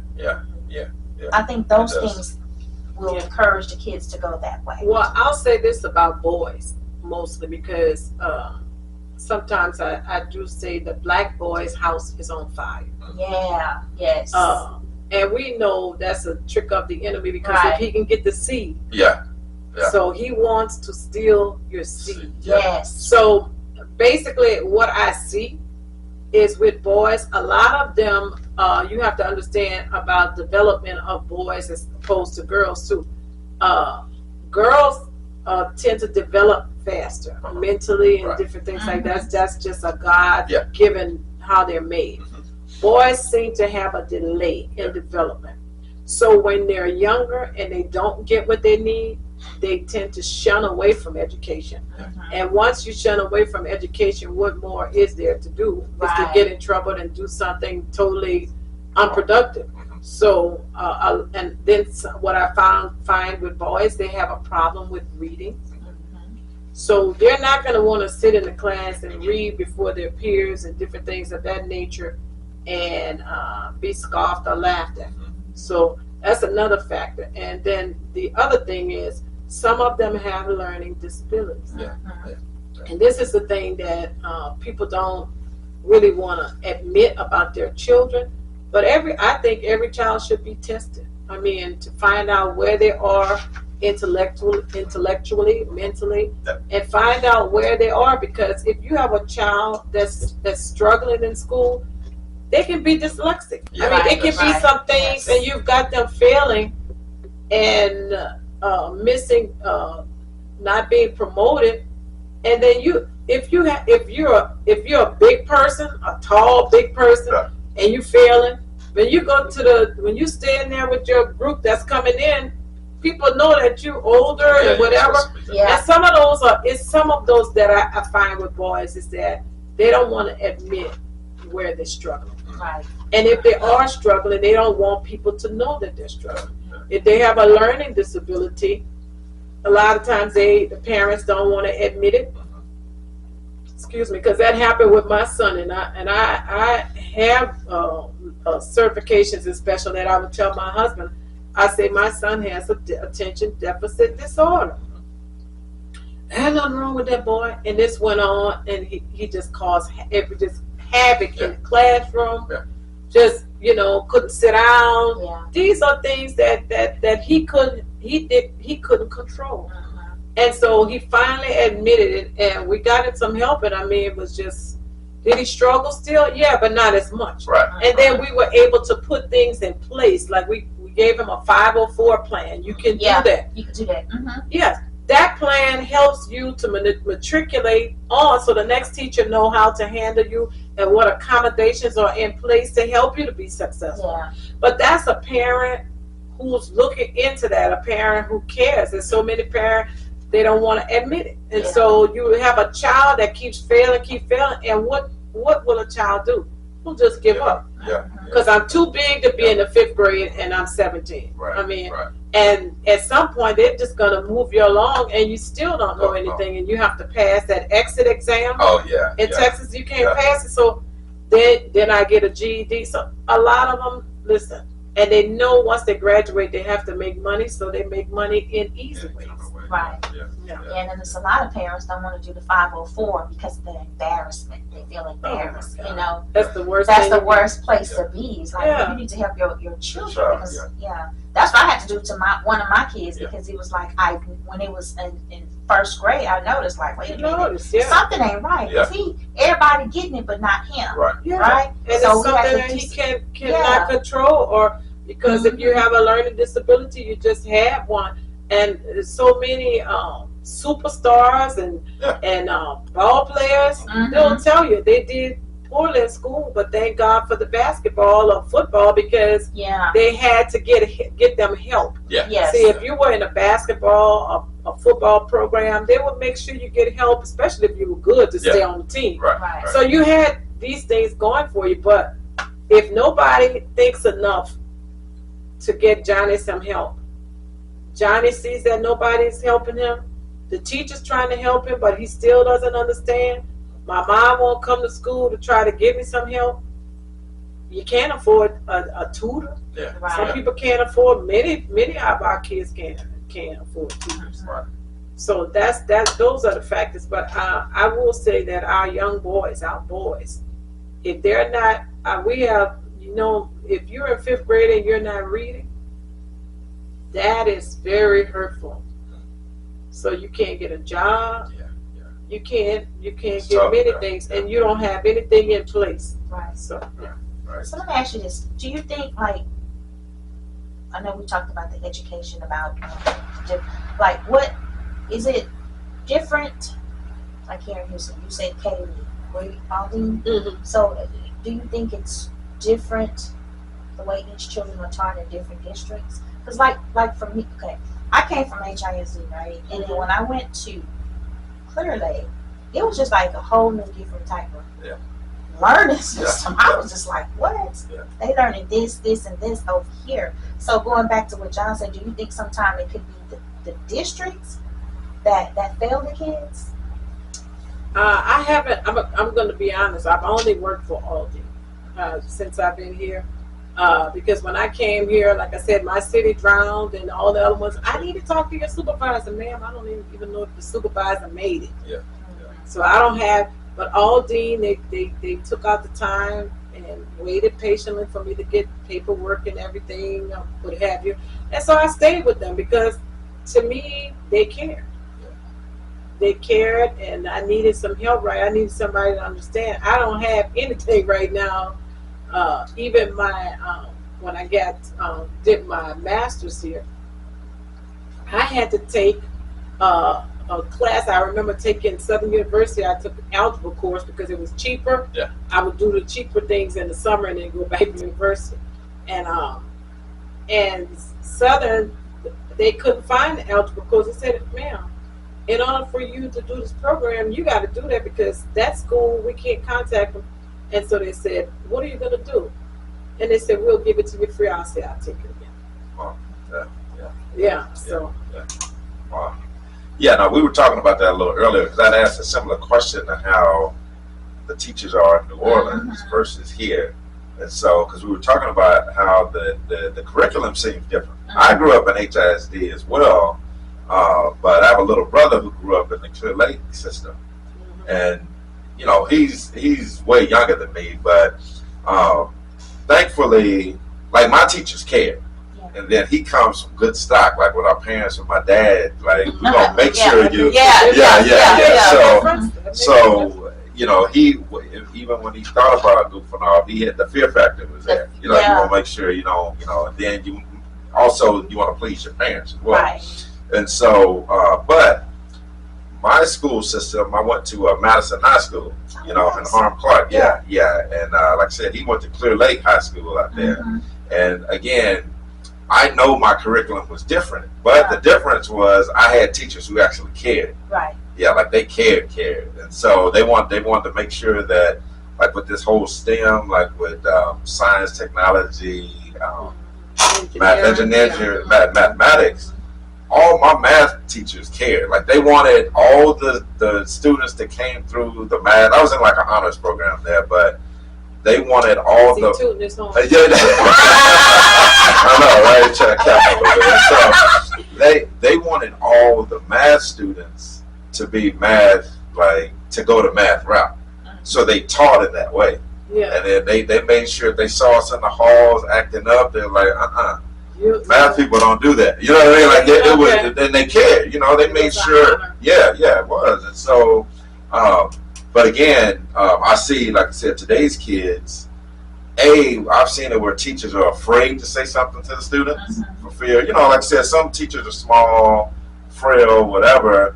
I think those things will encourage the kids to go that way. Well, I'll say this about boys mostly, because sometimes I do say the black boy's house is on fire. Yeah. Yes. And we know that's a trick of the enemy, because if he can get the seed, so he wants to steal your seed. Yes. So basically, what I see is with boys, a lot of them, you have to understand about development of boys as opposed to girls too. Girls tend to develop faster mentally and different things like that. That's just a God-given how they're made. Boys seem to have a delay in development. So when they're younger and they don't get what they need, they tend to shun away from education. And once you shun away from education, what more is there to do? Is to get in trouble and do something totally unproductive. So, and then what I find with boys, they have a problem with reading. So they're not going to want to sit in the class and read before their peers and different things of that nature and be scoffed or laughed at. So that's another factor. And then the other thing is some of them have learning disabilities. And this is the thing that people don't really want to admit about their children. But I think every child should be tested. I mean, to find out where they are intellectually, mentally, and find out where they are. Because if you have a child that's struggling in school, they can be dyslexic. I mean, it can be some things, and you've got them failing and missing, not being promoted, and then if you're a big person, a tall big person, and you failing, when you stand there with your group that's coming in, people know that you're older and whatever. And some of those that I find with boys is that they don't want to admit where they're struggling. And if they are struggling, they don't want people to know that they're struggling. If they have a learning disability, a lot of times the parents don't want to admit it. Excuse me, because that happened with my son, and I have certifications in special ed. I would tell my husband, I say my son has attention deficit disorder. There's nothing wrong with that boy. And this went on, and he just caused havoc in the classroom. Just couldn't sit down. These are things that he couldn't control. And so he finally admitted it, and we got him some help. And I mean, it was just, did he struggle still? Yeah, but not as much. And then we were able to put things in place, like we gave him a 504 plan. You can do that. You can do that. Yes, that plan helps you to matriculate on, so the next teacher know how to handle you and what accommodations are in place to help you to be successful. But that's a parent who's looking into that, a parent who cares. There's so many parents, they don't want to admit it. And so you have a child that keeps failing, and what will a child do? He'll just give up. Because I'm too big to be in the 5th grade and I'm 17. I mean, and at some point they're just going to move you along, and you still don't know anything, and you have to pass that exit exam. In Texas, you can't pass it. So then I get a GED. So a lot of them listen, and they know once they graduate they have to make money, so they make money in easy ways. And then there's a lot of parents don't want to do the 504 because of the embarrassment. They feel embarrassed. That's the worst. That's the worst place to be. It's like you need to help your children because that's what I had to do to one of my kids because it was like when it was in 1st grade, I noticed like wait a minute, something ain't right. Everybody getting it, but not him. Right? And so it's something that he cannot control, or because if you have a learning disability, you just have one. And so many superstars and ball players, they'll tell you they did poorly in school, but thank God for the basketball or football because they had to get them help. See, if you were in a basketball or a football program, they would make sure you get help, especially if you were good to stay on the team. So you had these things going for you, but if nobody thinks enough to get Johnny some help, Johnny sees that nobody's helping him. The teacher's trying to help him, but he still doesn't understand. My mom won't come to school to try to give me some help. You can't afford a tutor. Some people can't afford. Many of our kids can't afford tutors. So those are the factors. But I will say that our young boys, if they're not, we have, if you're in 5th grade and you're not reading, that is very hurtful. So you can't get a job. You can't get many things, and you don't have anything in place. So let me ask you this: do you think, I know we talked about the education about, what is it different? Like here in Houston, you say Katie, So do you think it's different the way each children are taught in different districts? Because like for me, I came from HISD, right? And then when I went to Clear Lake, it was just like a whole new different type of learning system. I was just like, what? They learning this, and this over here. So going back to what John said, do you think sometimes it could be the districts that fail the kids? I haven't. I'm going to be honest. I've only worked for Aldi since I've been here. Because when I came here, like I said, my city drowned and all the other ones. I need to talk to your supervisor, ma'am. I don't even know if the supervisor made it. Yeah. So I don't have. But Aldi, they took out the time and waited patiently for me to get paperwork and everything, what have you. And so I stayed with them because, to me, they cared. They cared, and I needed some help. Right, I needed somebody to understand. I don't have anything right now. Even my when I did my master's here, I had to take a class. I remember taking Southern University. I took an algebra course because it was cheaper. Yeah. I would do the cheaper things in the summer and then go back to university. And Southern, they couldn't find the algebra course. They said, ma'am, in order for you to do this program, you got to do that because that school, we can't contact them. And so they said, what are you going to do? And they said, we'll give it to you free. I said, I'll take it again. Wow. So. Wow. Yeah, no, we were talking about that a little earlier because I'd asked a similar question to how the teachers are in New Orleans versus here. And so, because we were talking about how the curriculum seems different. I grew up in HISD as well, but I have a little brother who grew up in the Clear Lake system. And, you know, he's way younger than me, but thankfully, like, my teachers care. And then he comes from good stock, like with our parents and my dad. Like, we're gonna make sure you. So you know, even when he thought about goofing off, he had the fear factor was there. You know, you want to make sure you know, and then you want to please your parents as well. Right. And so, but my school system, I went to Madison High School, in Harlem Clark. Yeah. And like I said, he went to Clear Lake High School out there. And again, I know my curriculum was different, but the difference was I had teachers who actually cared. Right. Yeah, like they cared, and so they wanted to make sure that, like with this whole STEM, like with science, technology, engineering, mathematics, all my math teachers cared. Like they wanted all the students that came through the math. I was in like an honors program there, but they wanted all the. I know, right? Trying to cap a little bit. So they wanted all the math students to be math, like to go the math route. So they taught it that way. Yeah. And then they made sure if they saw us in the halls acting up, they're like, math people don't do that. You know what I mean? Like it was, and they cared. You know, they made sure. Yeah, it was. And so, but again, I see, like I said, today's kids. I've seen it where teachers are afraid to say something to the students for fear. You know, like I said, some teachers are small, frail, whatever.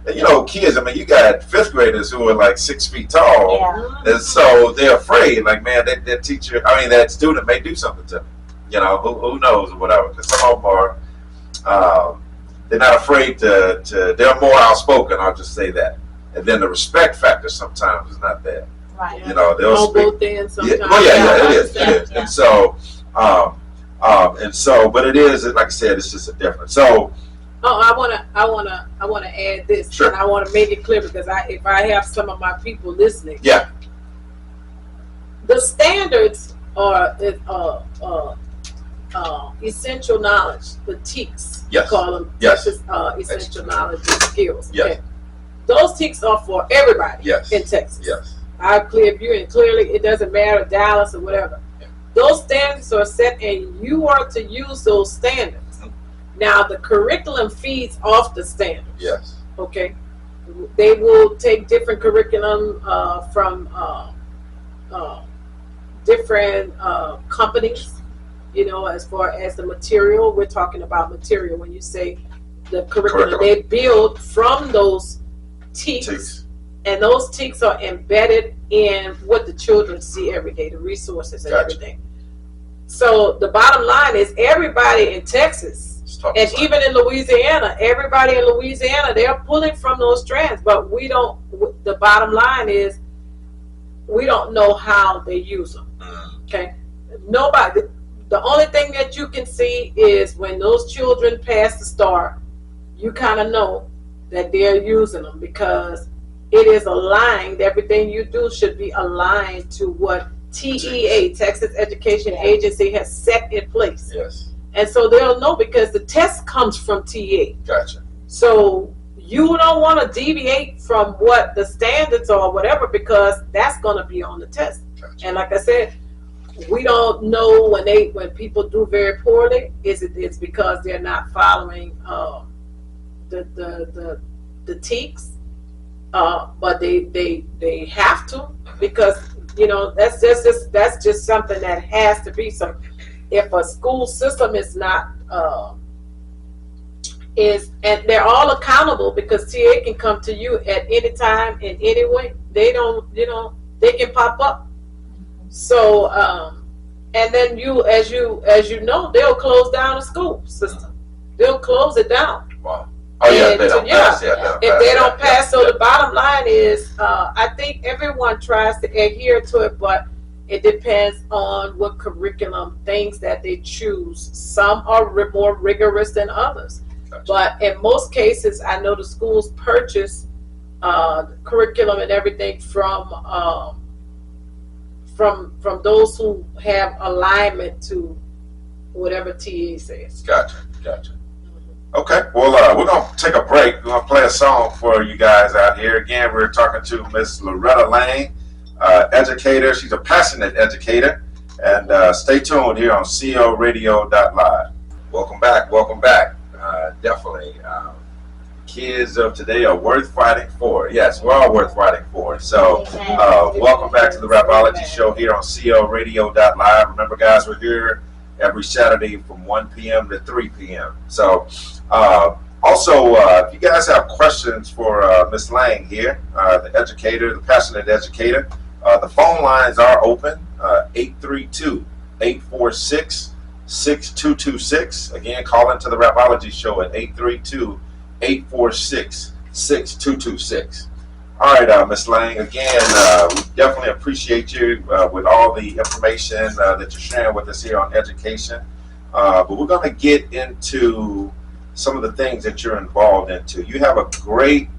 And, kids, I mean, you got fifth graders who are like 6 feet tall. Yeah. And so they're afraid, like, man, that student may do something to them. You know, who knows or whatever. Because some of them are, they're not afraid they're more outspoken, I'll just say that. And then the respect factor sometimes is not there. Right. You know, they'll speak. Both ends sometimes. It is. And so, but it is, like I said, it's just a difference. So. I wanna add this, Sure. and I wanna make it clear because if I have some of my people listening. Yeah. The standards are essential knowledge, the TEKS. Yes. Call them. Yes. Essential knowledge and skills. Yes. Okay. Those TEKS are for everybody. Yes. In Texas. Yes. I clear view, and clearly it doesn't matter Dallas or whatever. Yeah. Those standards are set, and you are to use those standards. Now the curriculum feeds off the standards. Yes. Okay. They will take different curriculum from different companies. As far as the material, we're talking about material. When you say the curriculum, they build from those TEKS. And those TEKS are embedded in what the children see every day, the resources and everything. So the bottom line is everybody in Texas And even in Louisiana, everybody in Louisiana, they're pulling from those strands, but we don't, the bottom line is, we don't know how they use them, okay? Nobody, the only thing that you can see is when those children pass the STAR, you kind of know that they're using them, because it is aligned, everything you do should be aligned to what TEA, Texas Education Agency, has set in place. Yes. And so they'll know, because the test comes from TEA. Gotcha. So you don't want to deviate from what the standards are or whatever, because that's going to be on the test. Gotcha. And like I said, we don't know when people do very poorly, it's because they're not following the TEKS, but they have to, because that's just something that has to be. So if a school system is not and they're all accountable, because TA can come to you at any time in any way. They don't, they can pop up. So and then as you know, they'll close down the school system. They'll close it down. Wow. Oh yeah, if they don't pass. If they don't pass, so the bottom line is, I think everyone tries to adhere to it, but it depends on what curriculum, things that they choose. Some are more rigorous than others. Gotcha. But in most cases, I know the schools purchase curriculum and everything from those who have alignment to whatever TA says. Gotcha. Okay, well, we're going to take a break. We're going to play a song for you guys out here. Again, we're talking to Miss Loretta Lang, educator. She's a passionate educator. And stay tuned here on coradio.live. Welcome back. Definitely. Kids of today are worth fighting for. Yes, we're all worth fighting for. So welcome back to the Rapology Show here on coradio.live. Remember, guys, we're here every Saturday from 1 p.m. to 3 p.m. So also, if you guys have questions for Ms. Lang here, the educator, the passionate educator, the phone lines are open, 832-846-6226. Again, call into the Rapology Show at 832-846-6226. All right, Ms. Lang, again, we definitely appreciate you with all the information that you're sharing with us here on education. But we're going to get into some of the things that you're involved into. You have a great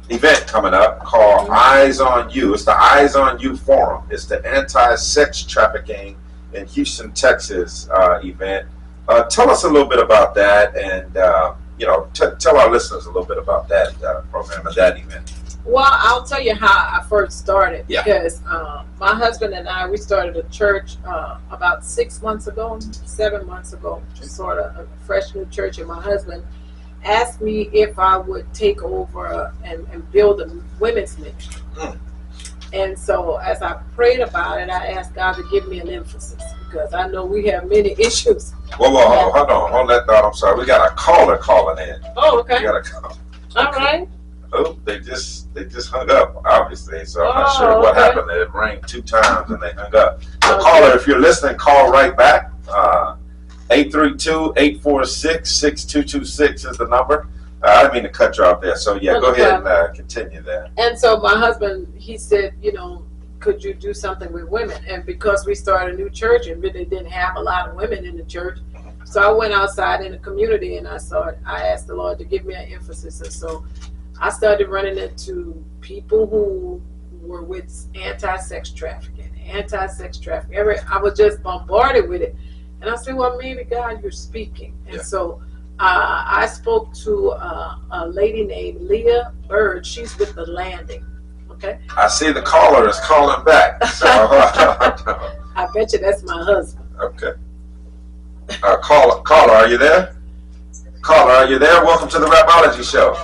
event coming up called Eyes on You. It's the Eyes on You Forum. It's the anti-sex trafficking in Houston, Texas event. Tell us a little bit about that, and tell our listeners a little bit about that program and that event. Well, I'll tell you how I first started. Yeah. Because my husband and I, we started a church about 7 months ago, sort of a fresh new church, and my husband asked me if I would take over and build a women's ministry. And so as I prayed about it, I asked God to give me an emphasis, because I know we have many issues. Hold on, that thought. I'm sorry. We got a caller calling in. Oh, okay. We got a call. All right. Oh, they just hung up, obviously. So I'm not sure what happened. It rang 2 times and they hung up. So caller, if you're listening, call right back. 832-846-6226 is the number. I didn't mean to cut you off there. So yeah, go ahead and continue there. And so my husband, he said, could you do something with women? And because we started a new church and really didn't have a lot of women in the church, so I went outside in the community and I asked the Lord to give me an emphasis. And so I started running into people who were with anti-sex trafficking. I was just bombarded with it. And I said, well, maybe God, you're speaking. And so I spoke to a lady named Leah Bird. She's with The Landing. Okay. I see the caller is calling back. So I bet you that's my husband. Okay. Caller, are you there? Caller, are you there? Welcome to the Rapology Show.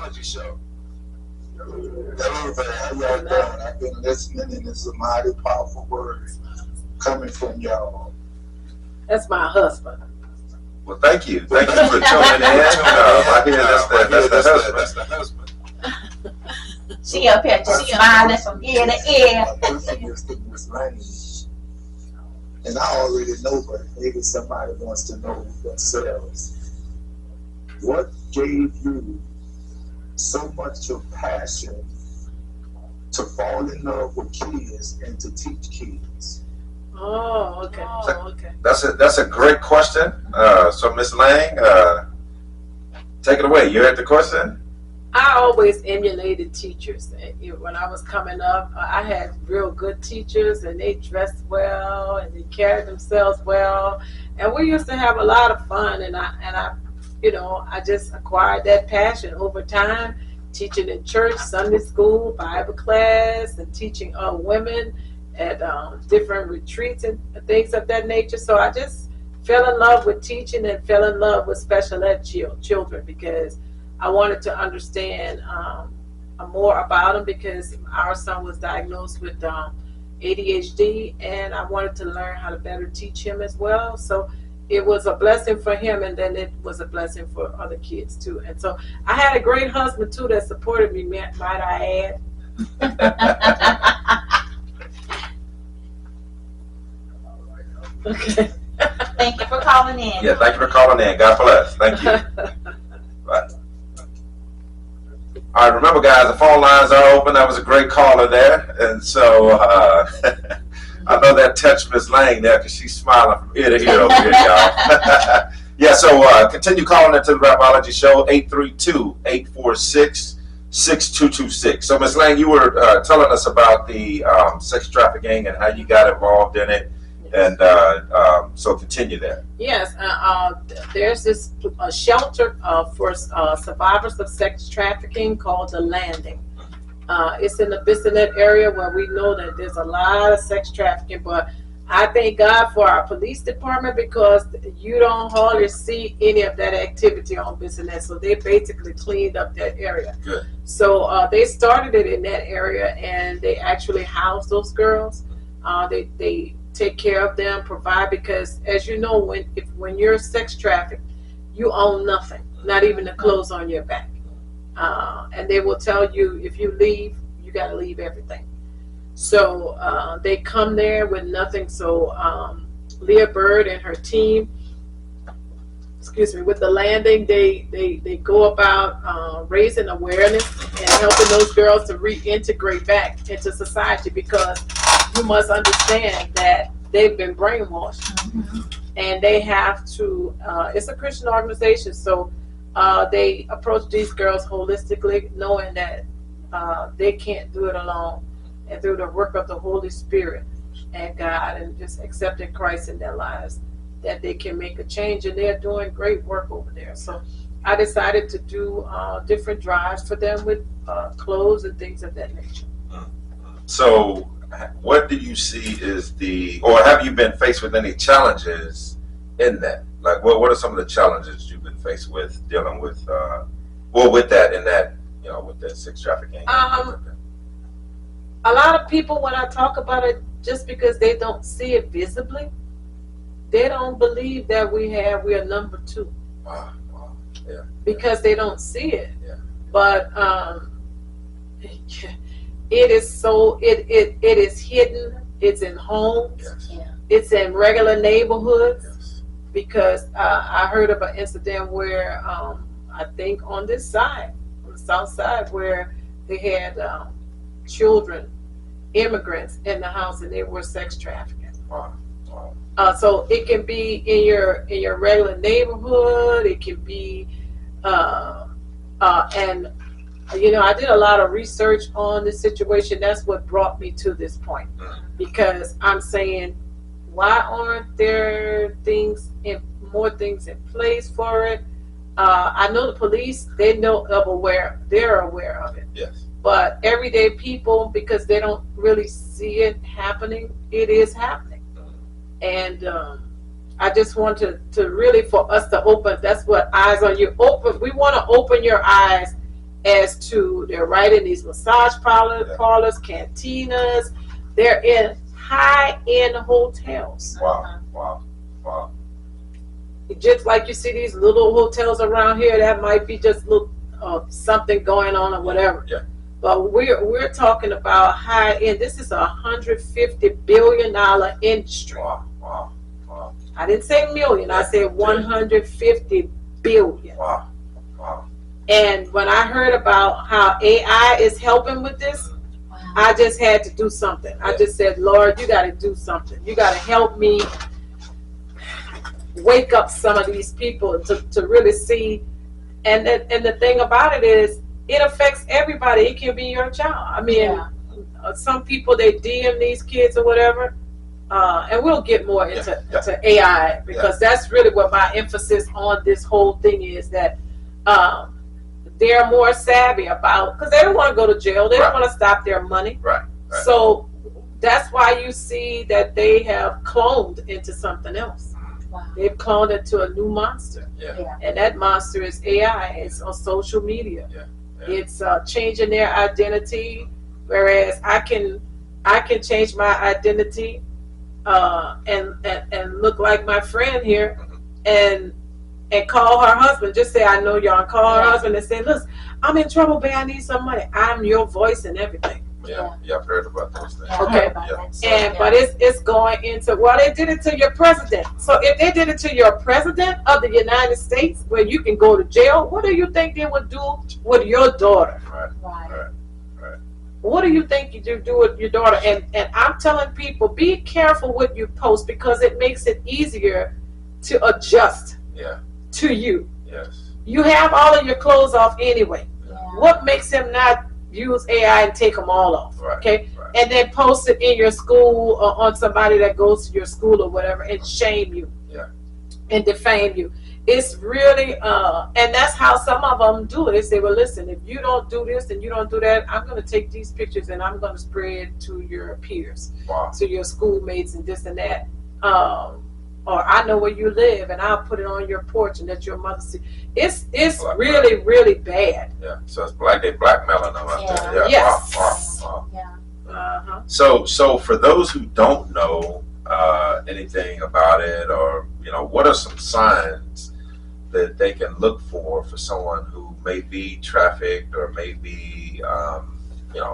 I've been listening, and it's a mighty powerful word coming from y'all. That's my husband. Well, thank you. Thank you for tuning in. I hear that's the husband. She up here just smiling from ear to ear. and I already know, but maybe somebody wants to know themselves. What gave you so much of passion to fall in love with kids and to teach kids? Oh, okay. Oh, okay. That's a great question. So Miss Lang, take it away. You had the question? I always emulated teachers. When I was coming up, I had real good teachers, and they dressed well, and they carried themselves well, and we used to have a lot of fun. And I just acquired that passion over time, teaching in church, Sunday school, Bible class, and teaching women at different retreats and things of that nature. So I just fell in love with teaching and fell in love with special ed children, because I wanted to understand more about them, because our son was diagnosed with ADHD, and I wanted to learn how to better teach him as well. So it was a blessing for him, and then it was a blessing for other kids too. And so I had a great husband too that supported me, might I add. Okay. Thank you for calling in. Yeah, thank you for calling in. God bless. Thank you. Right. All right, remember, guys, the phone lines are open. That was a great caller there. And so I know that touched Miss Lang there, because she's smiling from ear to ear over here, y'all. Yeah, so continue calling into the Rapology Show, 832-846-6226. So, Miss Lang, you were telling us about the sex trafficking and how you got involved in it. And so continue there. Yes, there's this shelter for survivors of sex trafficking called The Landing. It's in the Bissonnette area, where we know that there's a lot of sex trafficking, but I thank God for our police department, because you don't hardly see any of that activity on Bissonnette. So they basically cleaned up that area. Good. So they started it in that area, and they actually house those girls. They take care of them, provide, because as you know, when you're sex trafficked, you own nothing, not even the clothes on your back. And they will tell you, if you leave, you got to leave everything. So they come there with nothing. So Leah Bird and her team, with The Landing, they go about raising awareness and helping those girls to reintegrate back into society, because you must understand that they've been brainwashed. Mm-hmm. And they have to, it's a Christian organization, so they approach these girls holistically, knowing that they can't do it alone, and through the work of the Holy Spirit and God, and just accepting Christ in their lives, that they can make a change. And they're doing great work over there. So I decided to do different drives for them with clothes and things of that nature. So what do you see is or have you been faced with any challenges in that? Like, what are some of the challenges you've been faced with dealing with, with that sex trafficking? A lot of people, when I talk about it, just because they don't see it visibly, they don't believe that we are number two. Wow. Yeah. Because they don't see it. Yeah. But it is so, it is hidden. It's in homes. Yes. Yeah. It's in regular neighborhoods. Yes. Because I heard of an incident where I think on this side, on the south side, where they had children, immigrants in the house, and they were sex trafficking. Wow. So it can be in your regular neighborhood. It can be, and I did a lot of research on this situation. That's what brought me to this point, because I'm saying, why aren't there more things in place for it? I know the police, they're aware of it. Yes. But everyday people, because they don't really see it happening, it is happening. And I just want to really, for us to open, that's what Eyes on You open. We want to open your eyes as to, they're right in these massage parlors, cantinas, they're in high-end hotels. Wow. Just like you see these little hotels around here, that might be just something going on or whatever. Yeah. But we're talking about high-end. This is a $150 billion industry. Wow. Wow. Wow. I didn't say million. I said 150 billion. Wow. Wow. And when I heard about how AI is helping with this, I just had to do something. I just said, Lord, you got to do something. You got to help me wake up some of these people to really see. And the thing about it is, it affects everybody. It can be your child. I mean, some people, they DM these kids or whatever. And we'll get more into AI, because that's really what my emphasis on this whole thing is, that they're more savvy about, because they don't want to go to jail. They don't want to stop their money. Right. So that's why you see that they have cloned into something else. Wow. They've cloned into a new monster. Yeah. And that monster is AI. It's on social media. Yeah. It's changing their identity, whereas I can change my identity and look like my friend here, and call her husband. Just say, I know y'all. Call her husband and say, look, I'm in trouble, babe. I need some money. I'm your voice and everything. Yeah, I've heard about those things. Okay. But it's going into, well, they did it to your president. So if they did it to your president of the United States, where you can go to jail, what do you think they would do with your daughter? Right. What do you think you do with your daughter? And I'm telling people, be careful what you post, because it makes it easier to adjust to you. Yes. You have all of your clothes off anyway. What makes him not use AI and take them all off? Right. Okay. Right. And then post it in your school or on somebody that goes to your school or whatever, and shame you. And defame you. It's really, and that's how some of them do it. They say, well, listen, if you don't do this and you don't do that, I'm going to take these pictures and I'm going to spread to your peers, to your schoolmates and this and that. Or I know where you live and I'll put it on your porch and let your mother see. It's really, really bad. Yeah. So it's they blackmailing them out there. Yes. Wow. Yeah. So for those who don't know anything about it, or what are some signs that they can look for someone who may be trafficked, or may be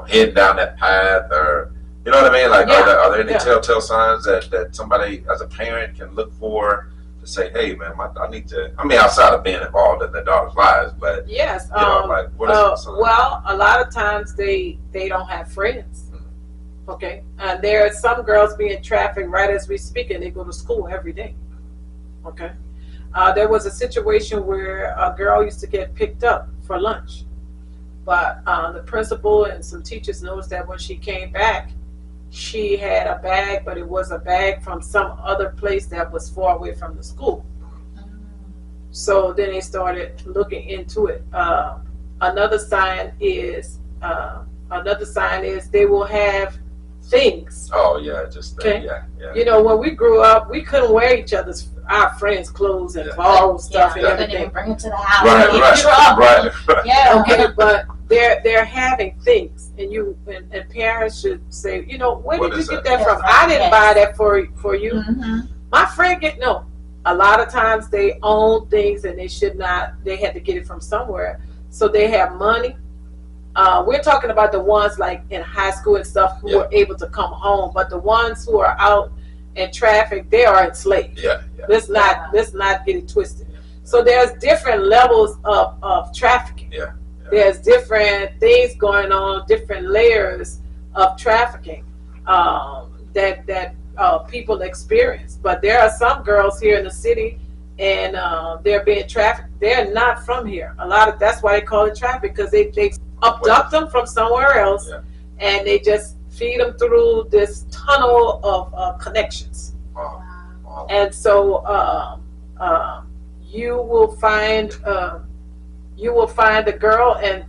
heading down that path, or you know what I mean? Like, are there any telltale signs that somebody as a parent can look for to say, hey man, I need to, outside of being involved in their daughter's lives, but yes, like what is some signs? Well, a lot of times they don't have friends. Okay, and there are some girls being trafficked right as we speak, and they go to school every day. Okay, there was a situation where a girl used to get picked up for lunch, but the principal and some teachers noticed that when she came back, she had a bag, but it was a bag from some other place that was far away from the school. So then they started looking into it. Another sign is they will have things. Oh yeah, just okay. Yeah. When we grew up, we couldn't wear our friends' clothes and borrow stuff and everything. Even bring it to the house. Right. Yeah. Okay, but they're having things, and parents should say, where did you get that from? I didn't buy that for you. Mm-hmm. My friend a lot of times they own things and they should not. They had to get it from somewhere, so they have money. We're talking about the ones like in high school and stuff who are able to come home, but the ones who are out in traffic, they are enslaved. Let's not get it twisted. So there's different levels of trafficking. There's different things going on, different layers of trafficking that people experience. But there are some girls here in the city, and they're being trafficked. They're not from here. That's why they call it traffic, because they abduct them from somewhere else, and they just feed them through this tunnel of connections. Wow. And so you will find the girl, and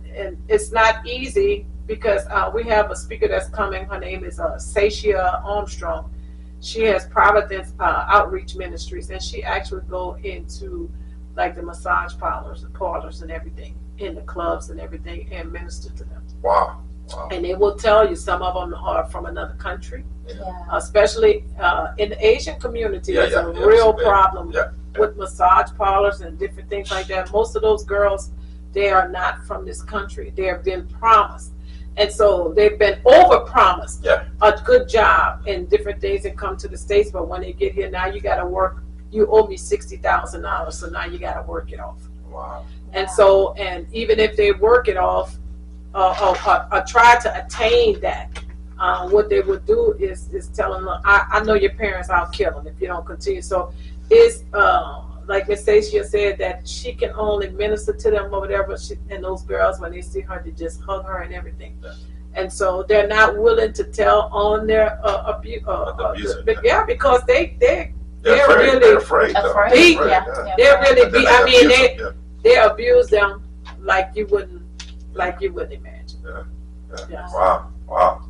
it's not easy, because we have a speaker that's coming. Her name is Sashia Armstrong. She has Providence Outreach Ministries, and she actually go into like the massage parlors and everything, in the clubs and everything, and minister to them. Wow. And they will tell you some of them are from another country, especially in the Asian community. There's a real problem with massage parlors and different things like that. Most of those girls, they are not from this country. They have been promised. And so they've been overpromised Yeah. a good job and different things and come to the States, but when they get here, now you got to work. You owe me $60,000, so now you got to work it off. Wow. And so, and even if they work it off, try to attain that, what they would do is tell them, I know your parents, I'll kill them if you don't continue. So it's like Miss Stacia said, that she can only minister to them or whatever, and those girls, when they see her, they just hug her and everything. Yeah. And so they're not willing to tell on their yeah, because they're really afraid. Afraid, yeah. they're really Then be, I mean abuse them. they abuse them like you wouldn't imagine. Yeah. Wow.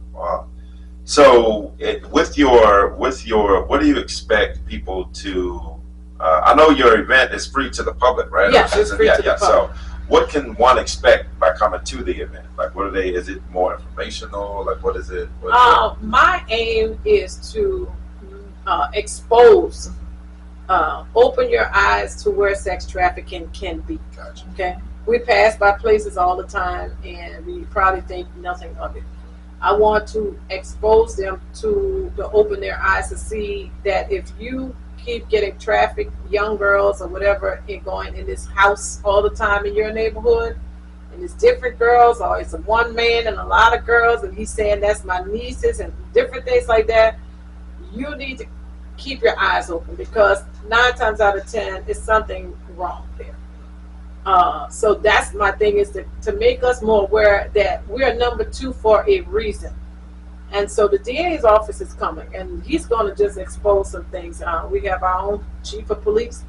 So with your, what do you expect people to? I know your event is free to the public, right? Yes, it's free to the public. So what can one expect by coming to the event? Like, what are they? Is it more informational? Like, what is it? My aim is to expose, open your eyes to where sex trafficking can be. Gotcha. Okay, we pass by places all the time, and we probably think nothing of it. I want to expose them to open their eyes to see that if you keep getting trafficked, young girls or whatever, and going in this house all the time in your neighborhood, and it's different girls, or it's a one man and a lot of girls, and he's saying that's my nieces and different things like that, you need to keep your eyes open, because 9 times out of 10 it's something wrong there. So that's my thing, is to make us more aware that we're number 2 for a reason. And so the DA's office is coming, and he's going to just expose some things. We have our own chief of police.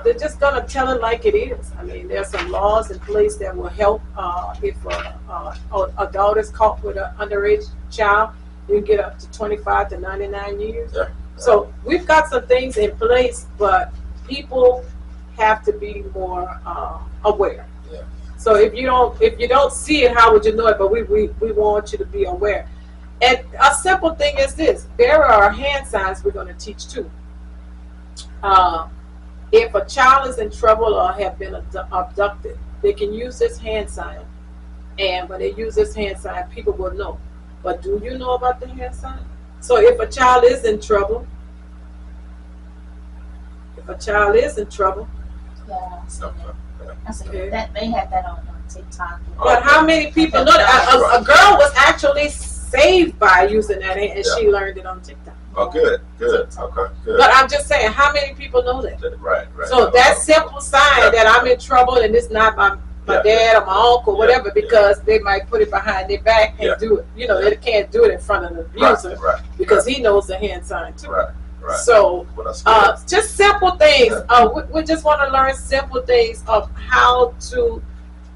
They're just going to tell it like it is. I mean, there's some laws in place that will help if a daughter is caught with an underage child. You can get up to 25 to 99 years. Yeah. So we've got some things in place, but people have to be more aware. Yeah. So if you don't see it, how would you know it? But we want you to be aware. And a simple thing is this: there are hand signs we're going to teach too. If a child is in trouble or have been abducted, they can use this hand sign. And when they use this hand sign, people will know. But do you know about the hand sign? So if a child is in trouble, Yeah. I see Okay. that they had that on TikTok. but how many people know that? A girl was actually saved by using that, and she learned it on TikTok. Oh, good. Okay, good. But I'm just saying, how many people know that? Right. So that simple sign that I'm in trouble and it's not my dad or my uncle, whatever, because they might put it behind their back and do it. You know, they can't do it in front of the abuser because he knows the hand sign too. Right. So, Well, just simple things. We just want to learn simple things of how to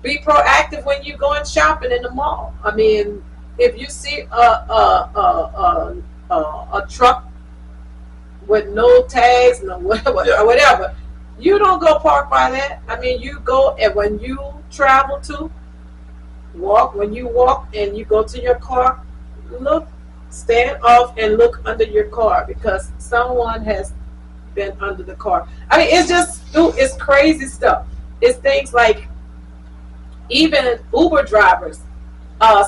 be proactive when you're going shopping in the mall. I mean, if you see a truck with no tags, no whatever, you don't go park by that. I mean, you go, and when you travel when you walk and you go to your car, stand off and look under your car, because someone has been under the car. I mean, it's crazy stuff. It's things like even Uber drivers.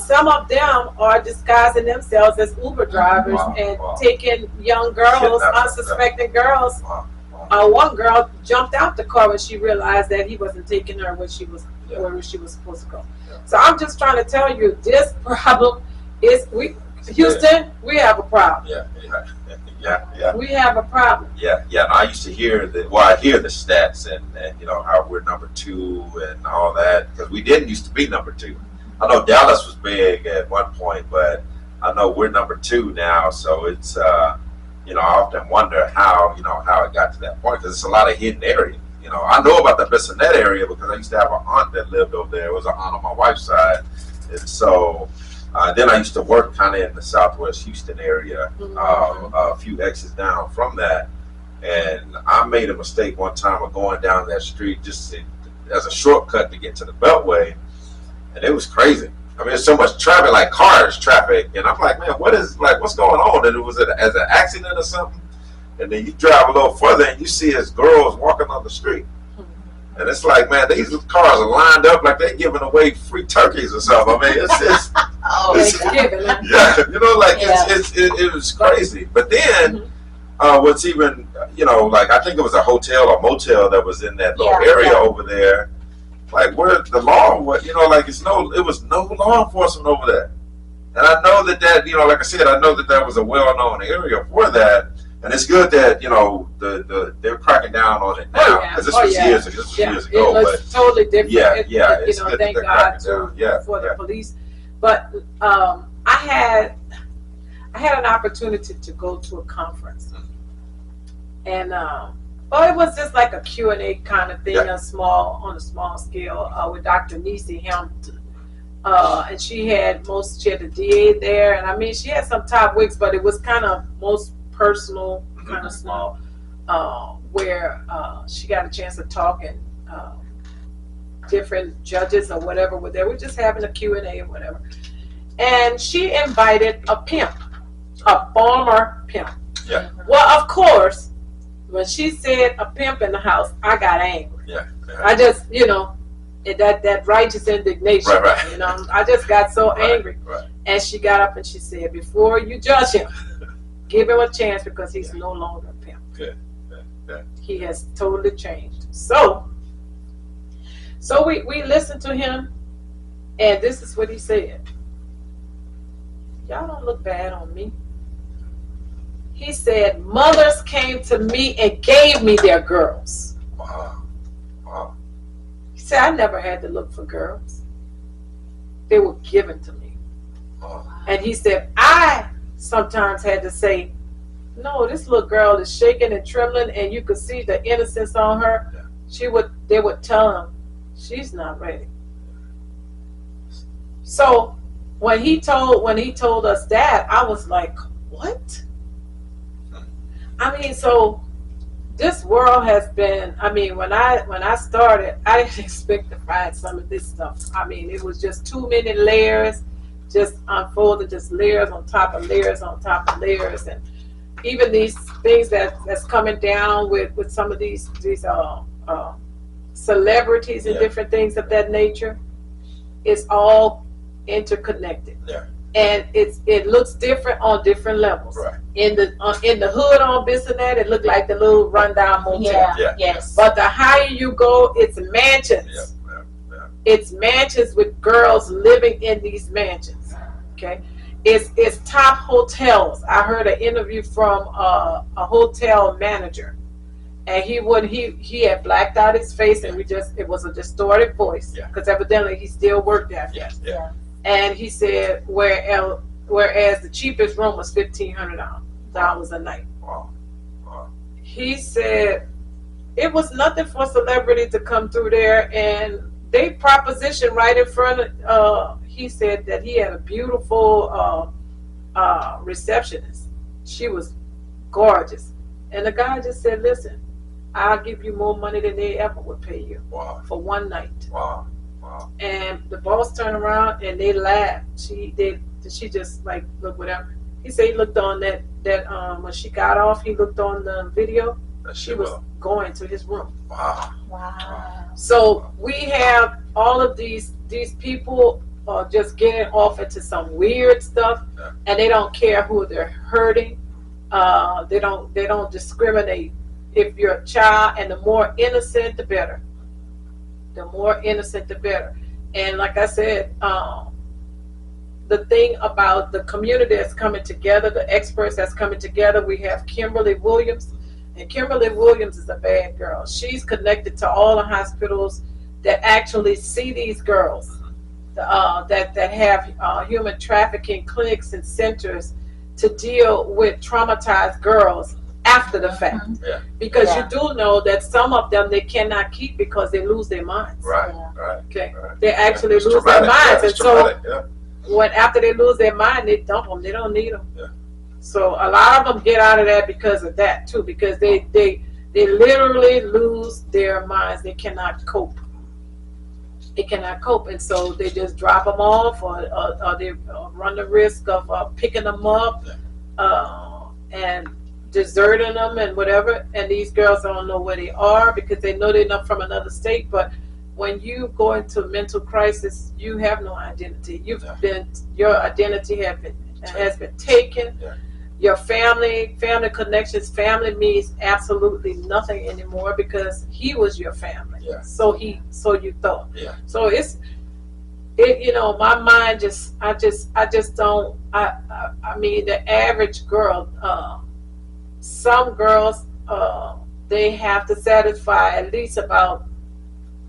Some of them are disguising themselves as Uber drivers and taking young girls, unsuspecting girls. One girl jumped out the car when she realized that he wasn't taking her where she was supposed to go. So I'm just trying to tell you, this problem is Houston. We have a problem. Yeah. We have a problem. Yeah. And I used to hear I hear the stats and you know how we're number 2 and all that, because we didn't used to be number 2. I know Dallas was big at one point, but I know we're number 2 now. So it's you know, I often wonder how it got to that point, because it's a lot of hidden area. You know, I know about the Bissonnet area because I used to have an aunt that lived over there. It was an aunt on my wife's side, and so then I used to work kind of in the Southwest Houston area, a few exits down from that, and I made a mistake one time of going down that street just as a shortcut to get to the Beltway, and it was crazy. I mean, there's so much traffic, like cars traffic, and I'm like, man, what's going on? And it was as an accident or something. And then you drive a little further and you see as girls walking on the street. And it's like, man, these cars are lined up like they're giving away free turkeys or something. I mean, it's yeah, you know, like it was crazy. But then, what's even, you know, like I think it was a hotel or motel that was in that little area over there. Like where the law, what, you know, like it was no law enforcement over there. And I know that, you know, like I said, I know that was a well-known area for that. And it's good that, you know, they're cracking down on it now, because this was years ago. It was totally different. You know, thank God for the police. But I had an opportunity to go to a conference, and it was just like a Q&A kind of thing, on a small scale, with Dr. Nisi Hampton. And she had the DA there, and I mean, she had some top wigs, but it was kind of most personal, kind of small, where she got a chance to talk, and different judges or whatever were there. We're just having a Q&A or whatever. And she invited a pimp, a former pimp. Yeah. Well, of course, when she said a pimp in the house, I got angry. Yeah. I just, you know, that righteous indignation, you know, I just got so angry. And she got up and she said, before you judge him, give him a chance, because he's no longer a pimp. Good. He has totally changed. So we listened to him, and this is what he said. Y'all don't look bad on me. He said, mothers came to me and gave me their girls. Wow. He said, I never had to look for girls. They were given to me. Wow. And he said, I sometimes had to say, no, this little girl is shaking and trembling, and you could see the innocence on her. They would tell him, she's not ready. So when he told us that, I was like, what? I mean, so this world has been, I mean, when I started, I didn't expect to find some of this stuff. I mean, it was just too many layers, just unfolded, just layers on top of layers on top of layers. And even these things that's coming down with some of these celebrities and different things of that nature, it's all interconnected. Yeah. And it looks different on different levels. Right. In the hood on Bissonnette, it looked like the little rundown motel. Yes. But the higher you go, it's mansions. It's mansions with girls living in these mansions. Okay. It's top hotels. I heard an interview from a hotel manager, and he had blacked out his face, and it was a distorted voice, because evidently he still worked there. Yeah. And he said, whereas the cheapest room was $1,500 a night. Wow. He said it was nothing for celebrity to come through there, and they propositioned right in front of. He said that he had a beautiful receptionist. She was gorgeous, and the guy just said, "Listen, I'll give you more money than they ever would pay you for one night." Wow. And the boss turned around and they laughed. She just like, look, whatever. He said he looked on that when she got off, he looked on the video. She was going to his room. Wow. So we have all of these people just getting off into some weird stuff, and they don't care who they're hurting. They don't discriminate. If you're a child, and the more innocent, the better. The more innocent, the better. And like I said, the thing about the community that's coming together, the experts that's coming together, we have Kimberly Williams. And Kimberly Williams is a bad girl. She's connected to all the hospitals that actually see these girls, that have human trafficking clinics and centers to deal with traumatized girls after the fact. Because you do know that some of them they cannot keep because they lose their minds. Right. Okay. They actually lose their minds. And so when after they lose their mind, they dump them. They don't need them. So a lot of them get out of that because of that too, because they literally lose their minds. They cannot cope. And so they just drop them off, or they run the risk of picking them up, and deserting them and whatever, and these girls don't know where they are because they know they're not from another state. But when you go into mental crisis, you have no identity. Your identity has been taken. Yeah. Your family connections, family means absolutely nothing anymore because he was your family. Yeah. So you thought. Yeah. So my mind I mean, the average girl, some girls, they have to satisfy at least about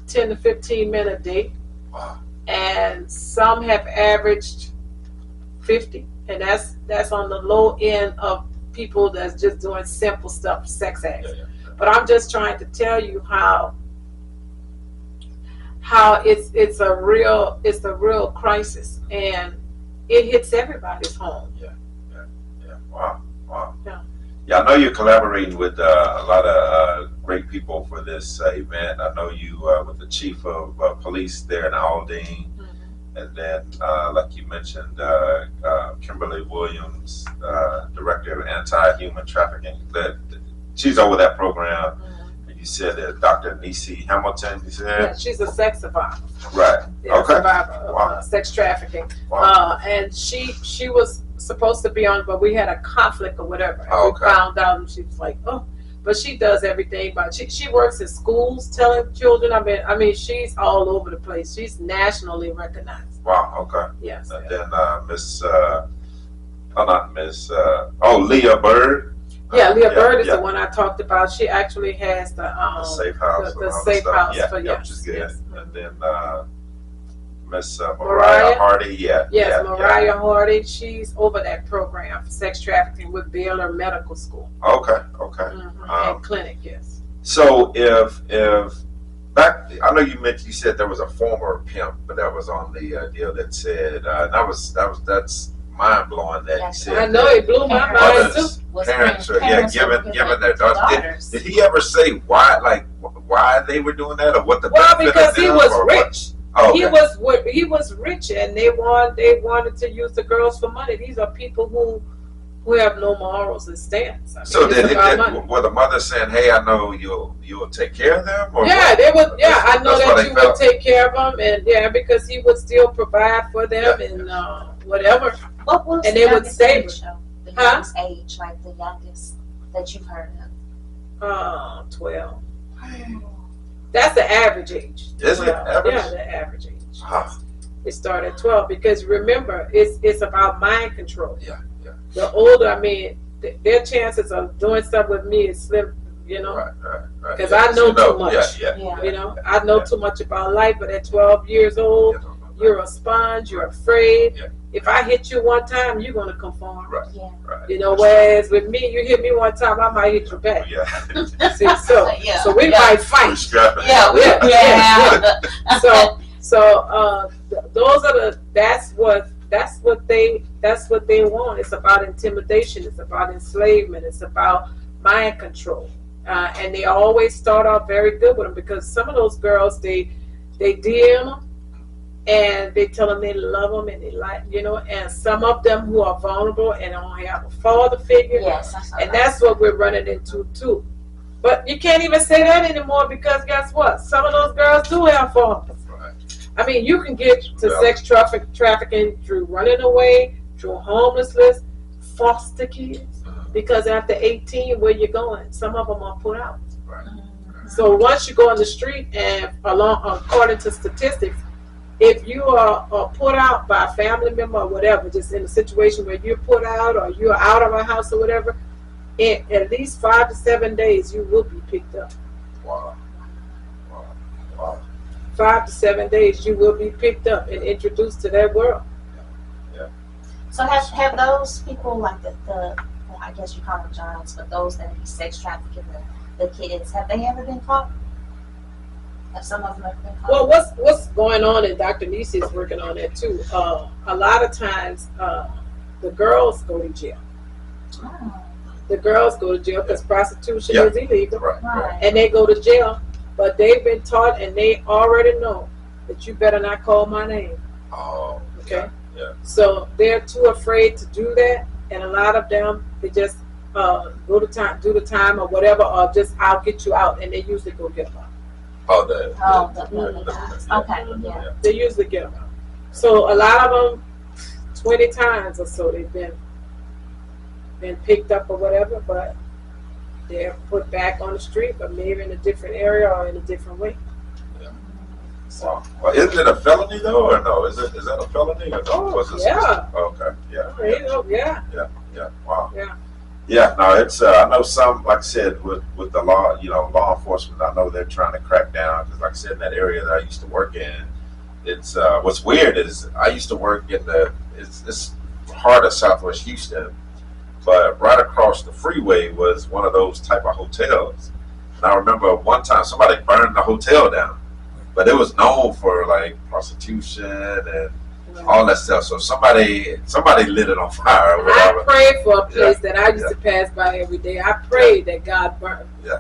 10 to 15 men a day. Wow. And some have averaged 50. And that's on the low end of people that's just doing simple stuff, sex acts. Yeah. But I'm just trying to tell you how it's a real crisis, and it hits everybody's home. Yeah. Wow. Yeah. I know you're collaborating with a lot of great people for this event. I know you with the chief of police there in Aldine, and then like you mentioned, Kimberly Williams, director of anti-human trafficking. She's over that program. You said that Dr. Nisi Hamilton, you said? Yeah, she's a sex survivor. Right. Yeah, Okay. Survivor of Wow. sex trafficking. Wow. And she was supposed to be on, but we had a conflict or whatever. And Okay. we found out, and she was like, oh. But she does everything. But she works in schools telling children. I mean, she's all over the place. She's nationally recognized. Wow. Okay. Yes. And then Leah Bird. Yeah, Leah Bird is yeah. the one I talked about. She actually has the Safe House. the and all safe that house stuff. for which is good. yes. And then Miss Mariah Mariah Hardy. Yes, Mariah Hardy. She's over that program for sex trafficking with Baylor Medical School. Okay. And clinic, yes. So if back, I know you said there was a former pimp, but that was on the deal that said that's mind blowing that he said. I know it blew my mind too. Parents are giving their daughters. Did he ever say why they were doing that or what the benefit because of he them, was or rich. What? Oh, okay. He was rich, and they wanted to use the girls for money. These are people who have no morals and stands. I mean, So were the mother saying, "Hey, I know you'll take care of them"? Or yeah, what? they would. Yeah, I know that's that you would take care of them, and because he would still provide for them and whatever. What was And the they would youngest save age, her. though? The youngest age, like the youngest that you've heard of? 12. That's the average age. Is it 12. average? Yeah, the average age. Ah. It started at 12 because remember, it's about mind control. Yeah. The older, I mean, their chances of doing stuff with me is slim, Right. Because I know too much. Yeah. I know too much about life, but at 12 years old, you're a sponge, you're afraid. Yeah. If I hit you one time, you're going to conform. Right. Yeah. Whereas with me, you hit me one time, I might hit you back. Yeah. See, so we might fight. Yeah. So those are that's what they want. It's about intimidation. It's about enslavement. It's about mind control. And they always start off very good with them because some of those girls they DM them and they tell them they love them and they like and some of them who are vulnerable and don't have a father figure. Yes, and that's what we're running into too. But you can't even say that anymore because guess what? Some of those girls do have fathers. I mean, you can get to sex trafficking through running away, through homelessness, foster kids. Because after 18, where you going? Some of them are put out. Right. So once you go on the street, and according to statistics, if you are put out by a family member or whatever, just in a situation where you're put out or you're out of a house or whatever, in at least 5 to 7 days, you will be picked up. Wow. 5 to 7 days, you will be picked up and introduced to that world. Yeah. So have those people like the I guess you call them giants, but those that be sex trafficking the kids, have they ever been caught? Have some of them ever been caught? Well, what's going on, and Dr. Nisi is working on that too. A lot of times, the girls go to jail. Oh. The girls go to jail because prostitution is illegal, Right. and they go to jail. But they've been taught, and they already know that you better not call my name. Oh. Okay. Yeah. So they're too afraid to do that, and a lot of them they just do the time or whatever, or just I'll get you out, and they usually go get them out. Okay, yeah. They usually get them out. So a lot of them, 20 times or so, they've been picked up or whatever, but they're put back on the street, but maybe in a different area or in a different way. So, well, isn't it a felony though, or no? Is that a felony or no? Oh, yeah. Okay. Yeah. Yeah. Wow. Yeah. Yeah. No, it's. I know some, like I said, with the law, law enforcement. I know they're trying to crack down because, like I said, in that area that I used to work in, it's. What's weird is I used to work in it's heart of Southwest Houston, but right across the freeway was one of those type of hotels. And I remember one time somebody burned the hotel down. But it was known for like prostitution and all that stuff. So somebody lit it on fire or whatever. I prayed for a place that I used to pass by every day. I prayed that God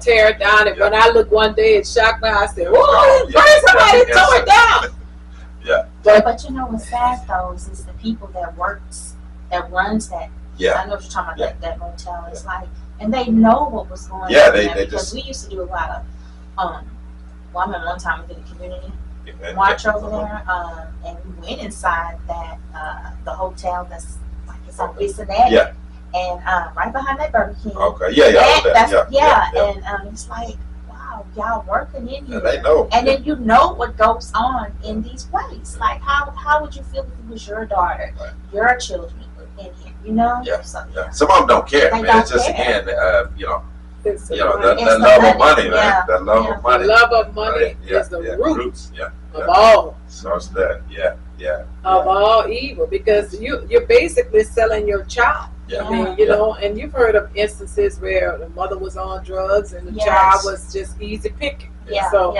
tear it down. And when I looked one day, it shocked me. I said, "Whoa, somebody tore it down." Yeah. But you know what's sad though is the people that runs that. Yeah. I know what you're talking about that motel. It's like, and they know what was going on. Yeah, because we used to do a lot of well, I remember one time we did a community march over there, and we went inside that the hotel that's like it's on this and that, and right behind that Burger King. Okay, yeah. And it's like, wow, y'all working in here, and they know, and then you know what goes on in these places. Like, how would you feel if it was your daughter, your children in here? You know, Some of them don't care. It's just care. Again, that love of money, man. That love of money. The love of money is the roots of all. So it's that, of all evil, because you're basically selling your child. Yeah. I mean, you know, and you've heard of instances where the mother was on drugs and the child was just easy picking. Yeah. So,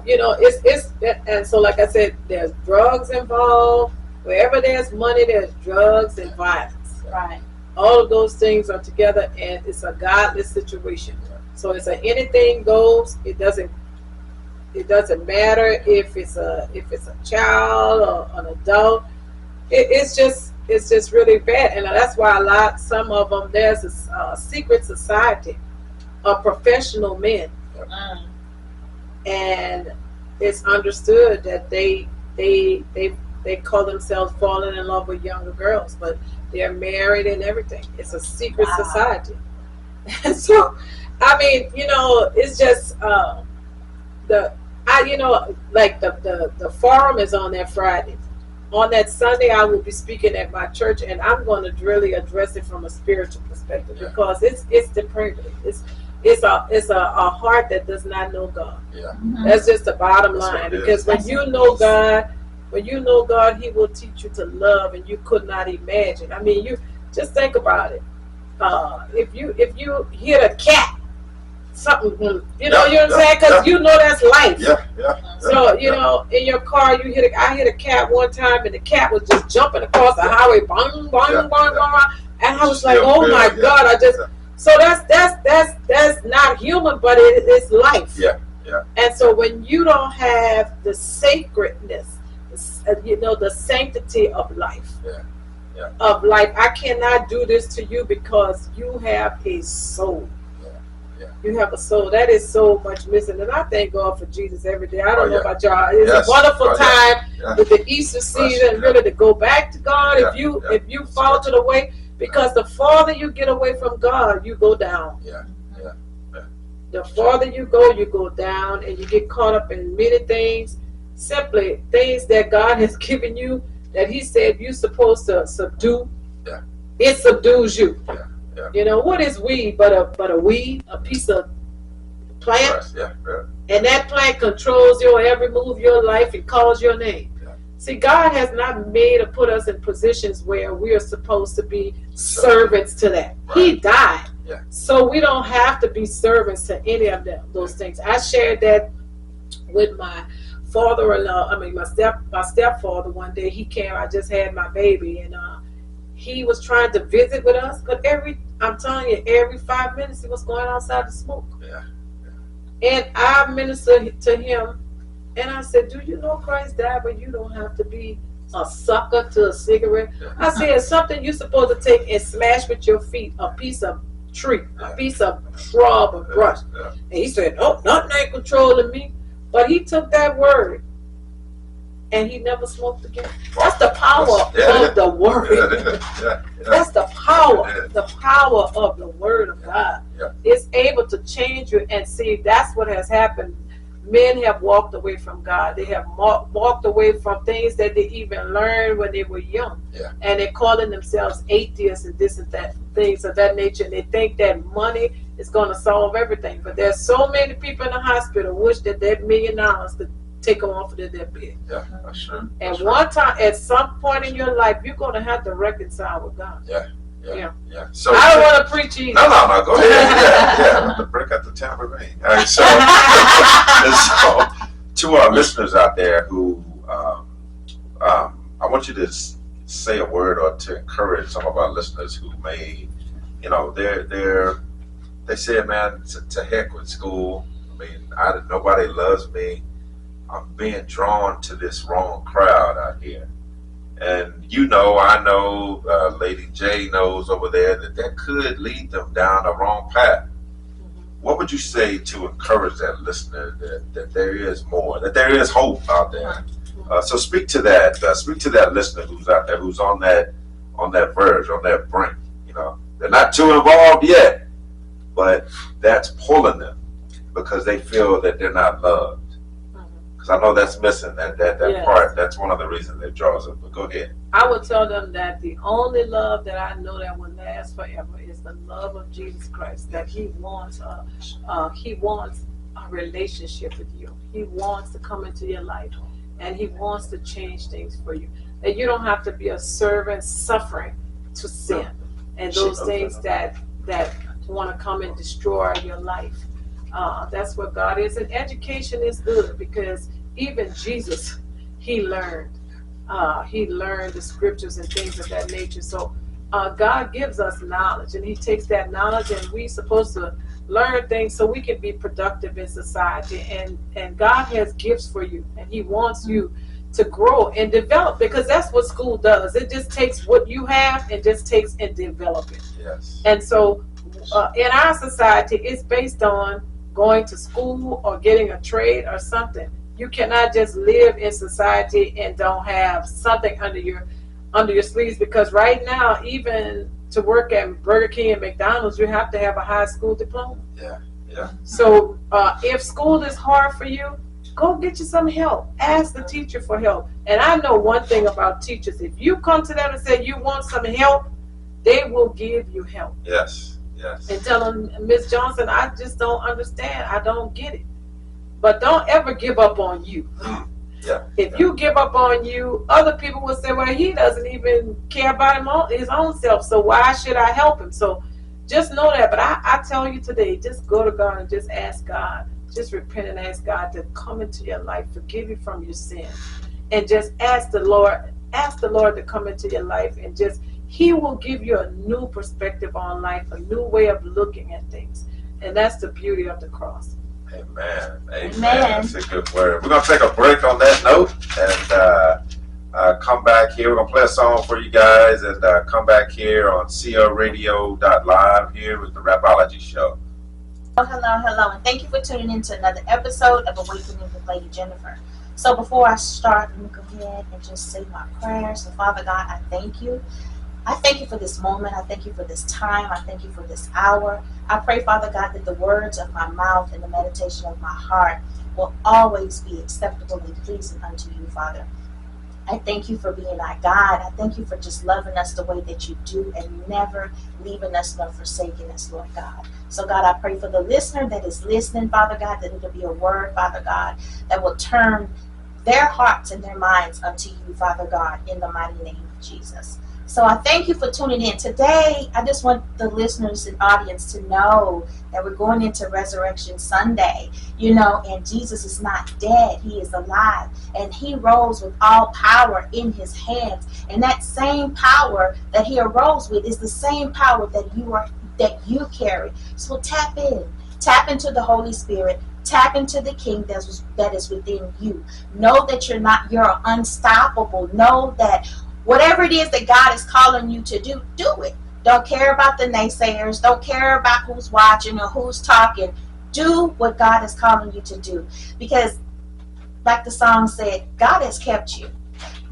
you know, it's and so like I said, there's drugs involved. Wherever there's money, there's drugs and violence. Right. All of those things are together, and it's a godless situation. So it's anything goes. It doesn't matter if it's a child or an adult. It's just really bad, and that's why some of them, there's a secret society of professional men, and it's understood that they call themselves falling in love with younger girls, but they're married and everything. It's a secret society. And so, I mean, you know, it's just the forum is on that Friday. On that Sunday, I will be speaking at my church, and I'm going to really address it from a spiritual perspective because it's depraved. It's a heart that does not know God. Yeah. That's just the bottom line. Because when you know God, He will teach you to love, and you could not imagine. I mean, you just think about it. If you hit a cat, something, you know what I'm saying? Because you know that's life. So you know, in your car, I hit a cat one time, and the cat was just jumping across the highway, bong, bong, bong, bong, and I was like, oh my God! So that's not human, but it's life. And so when you don't have the sacredness, you know, the sanctity of life, I cannot do this to you because you have a soul. You have a soul. That is so much missing. And I thank God for Jesus every day. I don't know about y'all. It's a wonderful time with the Easter season, really to go back to God. If you fall to the way, because the farther you get away from God, you go down. The farther you go down, and you get caught up in many things, simply things that God has given you, that He said you're supposed to subdue. It subdues you. You know, what is weed but a weed, a piece of plant? And that plant controls your every move of your life and calls your name. See, God has not made or put us in positions where we are supposed to be servants to that. He died. So we don't have to be servants to any of those things. I shared that with my father-in-law, my stepfather one day. He came, I just had my baby, and he was trying to visit with us, but I'm telling you, every 5 minutes he was going outside to smoke. And I ministered to him, and I said, do you know Christ died, but you don't have to be a sucker to a cigarette. I said, it's something you're supposed to take and smash with your feet, a piece of tree, a piece of shrub or brush. And he said, no, nothing ain't controlling me. But he took that word and he never smoked again. That's the power of the word. That's the power of the word of God. It's able to change you. And see, that's what has happened. Men have walked away from God. They have walked away from things that they even learned when they were young. And they're calling themselves atheists and this and that, things of that nature. And they think that money is going to solve everything. But there's so many people in the hospital wish that that $1 million could take them off of their bed. Yeah, that's true. And one time, at some point in your life, you're going to have to reconcile with God. Yeah. So I don't want to preach either. No, go ahead. The break at the tambourine. All right, so to our listeners out there who, I want you to say a word or to encourage some of our listeners who may, they said, man, to heck with school. I mean, nobody loves me. I'm being drawn to this wrong crowd out here. And I know, Lady J knows over there that could lead them down a wrong path. What would you say to encourage that listener that there is more, that there is hope out there? So speak to that listener who's out there, who's on that verge, on that brink. They're not too involved yet, but that's pulling them because they feel that they're not loved. I know that's missing, that part. That's one of the reasons that draws it. But go ahead. I would tell them that the only love that I know that will last forever is the love of Jesus Christ. That He wants a relationship with you. He wants to come into your life, and He wants to change things for you. That you don't have to be a servant suffering to sin and those things that want to come and destroy your life. That's what God is. And education is good because even Jesus, He learned the scriptures and things of that nature. So God gives us knowledge, and He takes that knowledge, and we're supposed to learn things so we can be productive in society. And God has gifts for you, and He wants you to grow and develop, because that's what school does. It just takes what you have and just takes and develop it. Yes. And so in our society, it's based on going to school or getting a trade or something. You cannot just live in society and don't have something under your sleeves, because right now, even to work at Burger King and McDonald's, you have to have a high school diploma. Yeah. So if school is hard for you, go get you some help. Ask the teacher for help. And I know one thing about teachers: if you come to them and say you want some help, they will give you help. Yes. And tell them, Miss Johnson, I just don't understand. I don't get it. But don't ever give up on you. If you give up on you, other people will say, well, he doesn't even care about his own self, so why should I help him? So just know that. But I tell you today, just go to God and just ask God. Just repent and ask God to come into your life, forgive you from your sin. And just ask the Lord to come into your life, and just He will give you a new perspective on life, a new way of looking at things. And that's the beauty of the cross. Amen. That's a good word. We're going to take a break on that note and come back here. We're going to play a song for you guys and come back here on crradio.live here with the Rapology Show. Hello, and thank you for tuning in to another episode of Awakening with Lady Jennifer. So before I start, let me go ahead and just say my prayers. So Father God, I thank you. I thank you for this moment. I thank you for this time. I thank you for this hour. I pray, Father God, that the words of my mouth and the meditation of my heart will always be acceptable and pleasing unto you, Father. I thank you for being our God. I thank you for just loving us the way that you do and never leaving us nor forsaking us, Lord God. So, God, I pray for the listener that is listening, Father God, that it'll be a word, Father God, that will turn their hearts and their minds unto you, Father God, in the mighty name of Jesus. So I thank you for tuning in. Today, I just want the listeners and audience to know that we're going into Resurrection Sunday, and Jesus is not dead. He is alive, and He rose with all power in His hands. And that same power that He arose with is the same power that you carry. So tap into the Holy Spirit. Tap into the king that is within you. Know that you're unstoppable. Know that whatever it is that God is calling you to do, do it. Don't care about the naysayers. Don't care about who's watching or who's talking. Do what God is calling you to do. Because like the song said, God has kept you.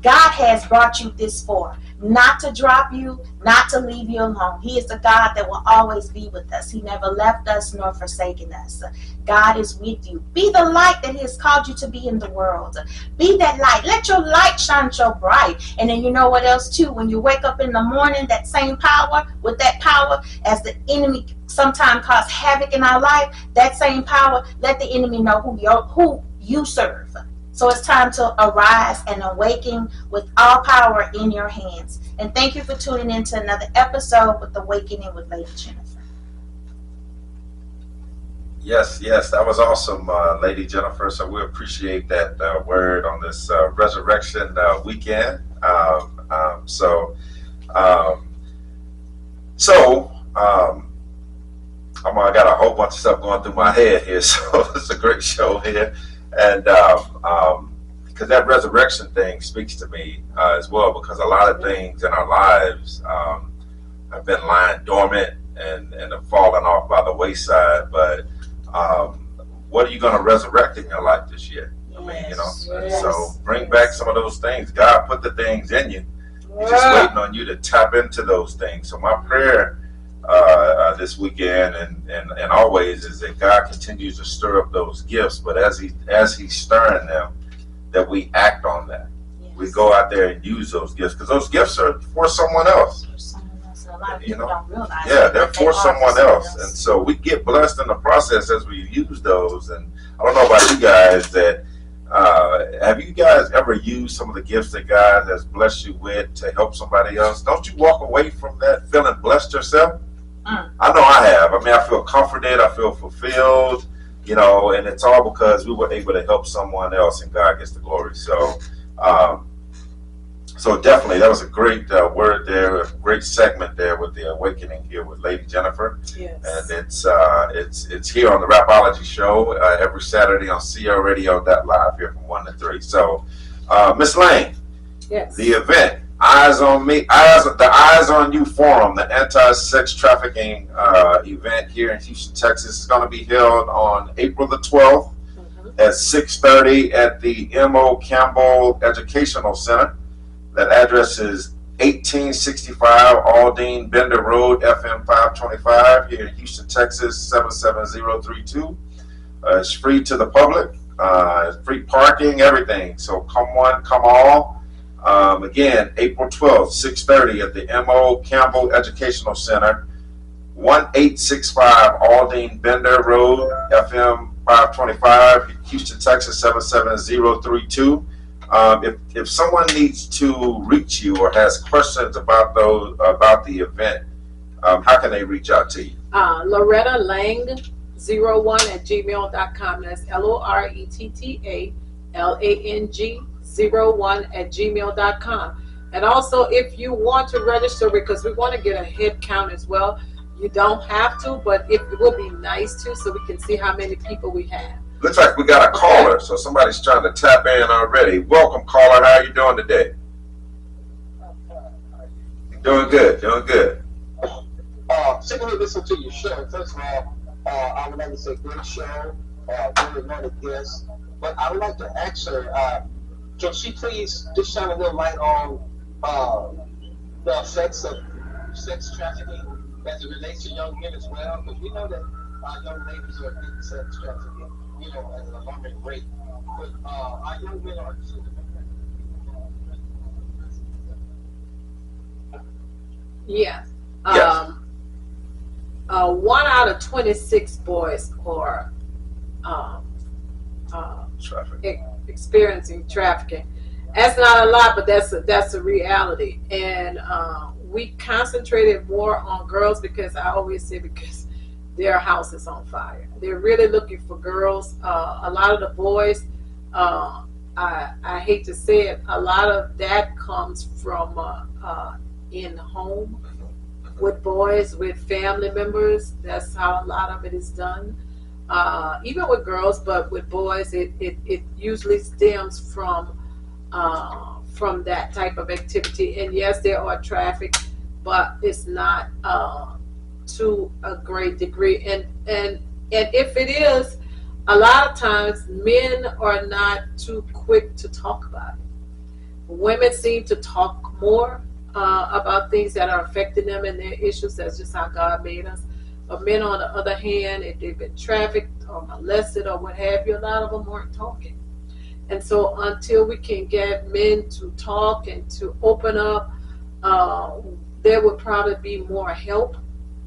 God has brought you this far. Not to drop you, not to leave you alone. He is the God that will always be with us. He never left us nor forsaken us. God is with you. Be the light that He has called you to be in the world. Be that light. Let your light shine so bright. And then you know what else too? When you wake up in the morning, that same power, with that power, as the enemy sometimes cause havoc in our life, that same power, let the enemy know who you serve. So it's time to arise and awaken with all power in your hands. And thank you for tuning in to another episode with Awakening with Lady Jennifer. Yes, that was awesome, Lady Jennifer. So we appreciate that word on this resurrection weekend. I got a whole bunch of stuff going through my head here, so it's a great show here. And because that resurrection thing speaks to me as well, because a lot of things in our lives have been lying dormant and have fallen off by the wayside. But what are you going to resurrect in your life this year? I mean, you know, so bring back some of those things. God put the things in you. He's just waiting on you to tap into those things. So my prayer this weekend and always is that God continues to stir up those gifts, but as he's stirring them, that we act on that. Yes. We go out there and use those gifts, because those gifts are for someone else. A lot of people don't realize they're for someone else. And so we get blessed in the process as we use those. And I don't know about you guys, that have you guys ever used some of the gifts that God has blessed you with to help somebody else? Don't you walk away from that feeling blessed yourself? I know I have. I mean, I feel comforted. I feel fulfilled, you know, and it's all because we were able to help someone else, and God gets the glory. So, so definitely, that was a great word there, a great segment there with the awakening here with Lady Jennifer. Yes. And it's here on the Rapology show every Saturday on crradio.live here from 1 to 3. So, Miss Lane, yes, the event. Eyes on Me, the Eyes on You Forum, the anti-sex trafficking event here in Houston, Texas, is going to be held on April the 12th at 6:30 at the M.O. Campbell Educational Center. That address is 1865 Aldine Bender Road, FM 525 here in Houston, Texas, 77032. It's free to the public, free parking, everything. So come one, come all. Again, April 12th, 6:30 at the M.O. Campbell Educational Center, 1865 Aldine Bender Road, FM 525, Houston, Texas, 77032. If someone needs to reach you or has questions about the event, how can they reach out to you? Loretta Lang01@gmail.com. That's LORETTALANG01@gmail.com. And also, if you want to register, because we want to get a head count as well, you don't have to, but it will be nice to, so we can see how many people we have. Looks like we got a caller, so somebody's trying to tap in already. Welcome, caller. How are you doing today? Doing good, doing good. Sitting here listening to your show, first of all, I would like to say great show, very anointed guest. But I would like to ask her, can she please just shine a little light on the effects of sex trafficking as it relates to young men as well? Because we know that young ladies are getting sex trafficking, you know, at an alarming rate. But our young men are too. Yeah. Yes. 1 out of 26 boys are experiencing trafficking. That's not a lot, but that's a reality. And we concentrated more on girls because I always say because their house is on fire. They're really looking for girls. A lot of the boys, I hate to say it, a lot of that comes from in home with boys, with family members. That's how a lot of it is done. even with girls, but with boys, it usually stems from that type of activity. And yes, there are traffic, but it's not to a great degree. And if it is, a lot of times men are not too quick to talk about it. Women seem to talk more about things that are affecting them and their issues. That's just how God made us. But men, on the other hand, if they've been trafficked or molested or what have you, a lot of them weren't talking. And so until we can get men to talk and to open up, there would probably be more help.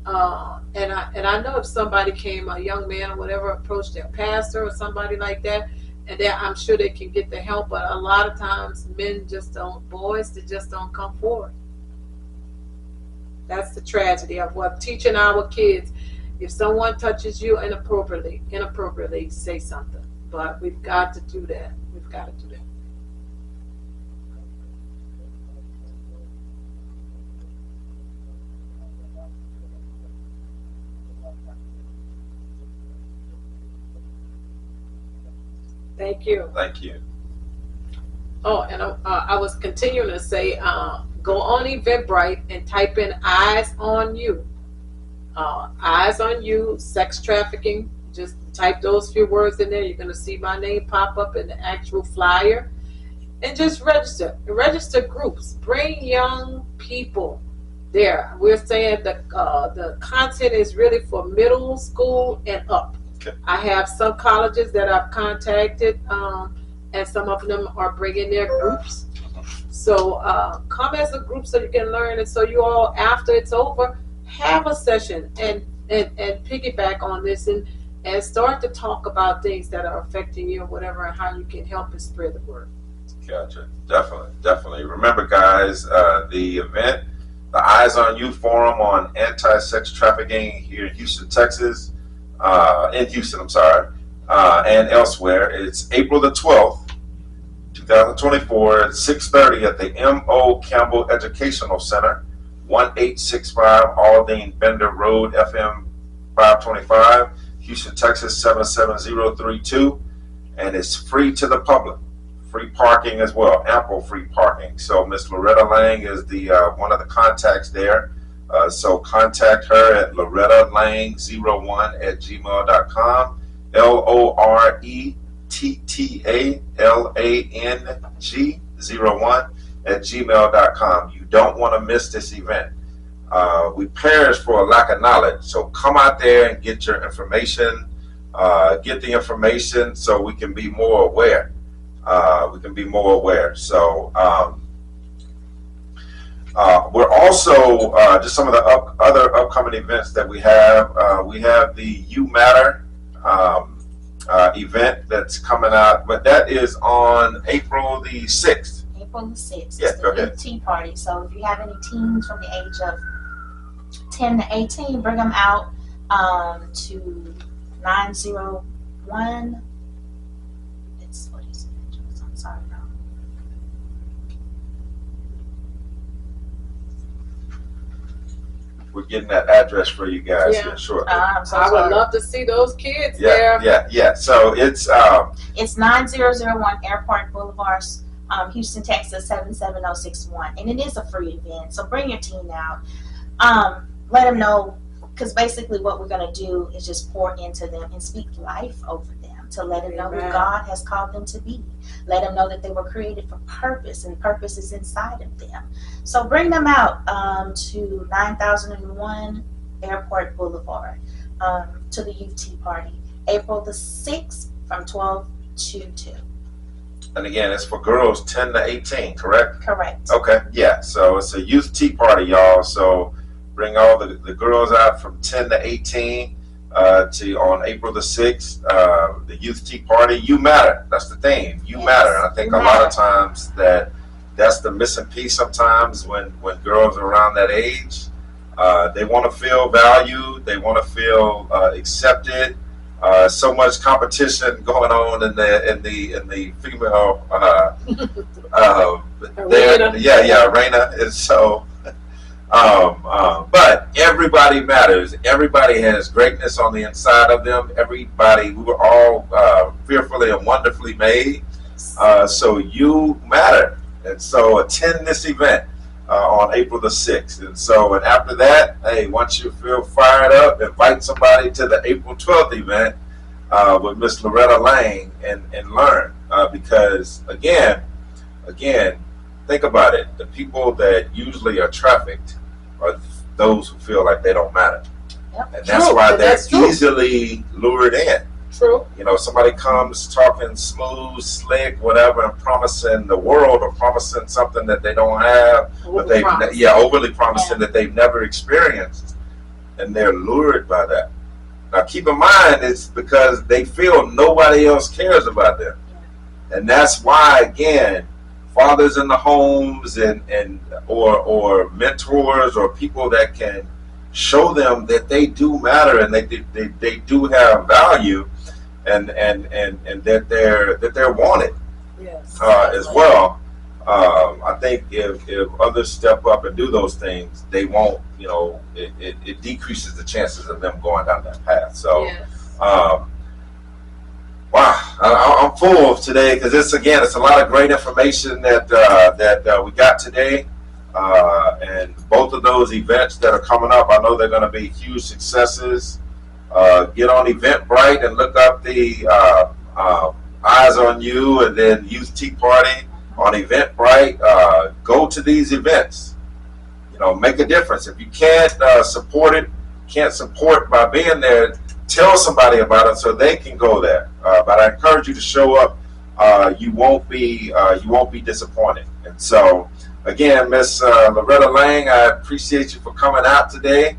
And I know if somebody came, a young man or whatever, approached their pastor or somebody like that, and I'm sure they can get the help. But a lot of times men just don't, boys, they just don't come forward. That's the tragedy of what teaching our kids. If someone touches you inappropriately, say something. But we've got to do that. We've got to do that. Thank you. Thank you. Oh, and I was continuing to say, go on Eventbrite and type in "Eyes on You." Eyes on You, sex trafficking. Just type those few words in there. You're going to see my name pop up in the actual flyer. And just register. Register groups. Bring young people there. We're saying that the content is really for middle school and up. Okay. I have some colleges that I've contacted, and some of them are bringing their groups. So come as a group so you can learn. And so you all, after it's over, have a session and piggyback on this and start to talk about things that are affecting you or whatever, and how you can help and spread the word. Gotcha. Definitely. Remember, guys, the event, the Eyes on You Forum on Anti-Sex Trafficking here in Houston, Texas, and elsewhere. It's April the 12th, 2024 at 6:30 at the M.O. Campbell Educational Center, 1865 Aldine Bender Road, FM 525, Houston, Texas 77032, and it's free to the public. Free parking as well, ample free parking. So Miss Loretta Lang is the one of the contacts there. So contact her at lorettalang01@gmail.com, LORETTALANG01@gmail.com. You don't want to miss this event. We perish for a lack of knowledge. So come out there and get your information. Get the information so we can be more aware. So we're also just some of the other upcoming events that we have. We have the You Matter event that's coming out, but that is on April the 6th. April the 6th. Yeah, it's the Youth Tea Party. So if you have any teens from the age of 10 to 18, bring them out to 901. What is it? I'm sorry, no. We're getting that address for you guys Yeah. here shortly. I'm so I sorry. would love to see those kids there. Yeah. So it's 9001 Airport Boulevard, Houston, Texas 77061, and it is a free event. So bring your teen out. Let them know, because basically what we're going to do is just pour into them and speak life over them, to let them know who God has called them to be. Let them know that they were created for purpose, and purpose is inside of them. So bring them out to 9001 Airport Boulevard, to the Youth Tea Party, April the 6th from 12 to 2. And again, it's for girls 10 to 18, correct? Correct. Okay, yeah. So it's a Youth Tea Party, y'all. So bring all the girls out from 10 to 18 on April the 6th. The Youth Tea Party. You matter. That's the theme. You matter. And I think a lot of times that's the missing piece sometimes when girls are around that age. They want to feel valued. They want to feel accepted. So much competition going on in the female arena. And so But everybody matters. Everybody has greatness on the inside of them. Everybody, we were all fearfully and wonderfully made. So you matter. And so attend this event on April the 6th. And after that, hey, once you feel fired up, invite somebody to the April 12th event with Miss Loretta Lang and learn. Because again, think about it. The people that usually are trafficked are those who feel like they don't matter. Yep. And that's why they're easily lured in. True. You know, somebody comes talking smooth, slick, whatever, and promising the world or promising something that they don't have, but overly promising that they've never experienced, and they're lured by that. Now, keep in mind, it's because they feel nobody else cares about them, and that's why, again, fathers in the homes or mentors or people that can show them that they do matter and they do have value. And that they're wanted, yes, as well. I think if others step up and do those things, they won't. You know, it decreases the chances of them going down that path. So, yes. wow, I'm full today because it's a lot of great information that we got today. And both of those events that are coming up, I know they're going to be huge successes. Get on Eventbrite and look up the Eyes on You and then Youth Tea Party on Eventbrite. Go to these events. You know, make a difference. If you can't support it, can't support by being there, tell somebody about it so they can go there. But I encourage you to show up. You won't be disappointed. And so, again, Miss Loretta Lang, I appreciate you for coming out today.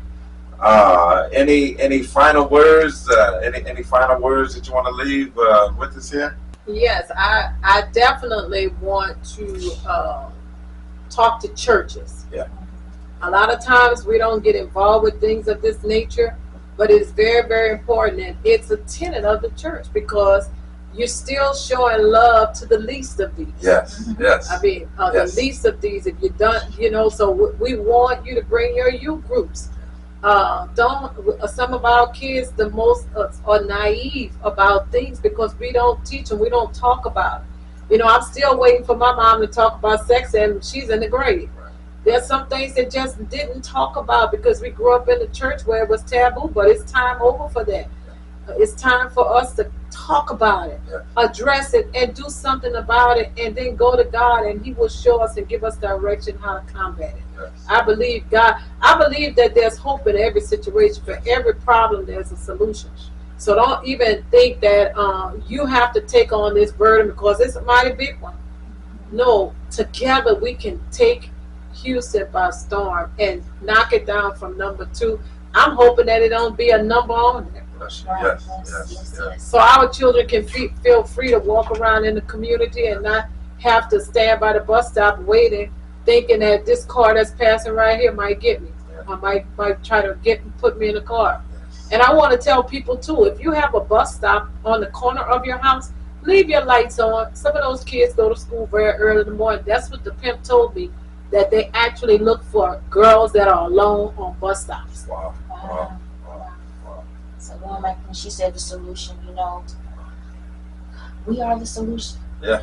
Any final words? Any final words that you want to leave with us here? Yes, I definitely want to talk to churches. Yeah. A lot of times we don't get involved with things of this nature, but it's very, very important, and it's a tenet of the church because you're still showing love to the least of these. Yes, yes. I mean, the least of these. If you done, so we want you to bring your youth groups. Some of our kids the most are naive about things because we don't teach them, we don't talk about it. I'm still waiting for my mom to talk about sex, and she's in the grade. There's some things that just didn't talk about because we grew up in a church where it was taboo, but it's time over for that. It's time for us to talk about it, address it, and do something about it, and then go to God, and He will show us and give us direction how to combat it. Yes. I believe that there's hope in every situation. For every problem, there's a solution. So don't even think that you have to take on this burden because it's a mighty big one. No, together we can take Houston by storm and knock it down from number 2. I'm hoping that it don't be a number on there. Yes. So our children can feel free to walk around in the community and not have to stand by the bus stop waiting, thinking that this car that's passing right here might get me, or might try to put me in a car. And I want to tell people too, if you have a bus stop on the corner of your house, leave your lights on. Some of those kids go to school very early in the morning. That's what the pimp told me, that they actually look for girls that are alone on bus stops. Wow. So going back when she said the solution, we are the solution. Yeah.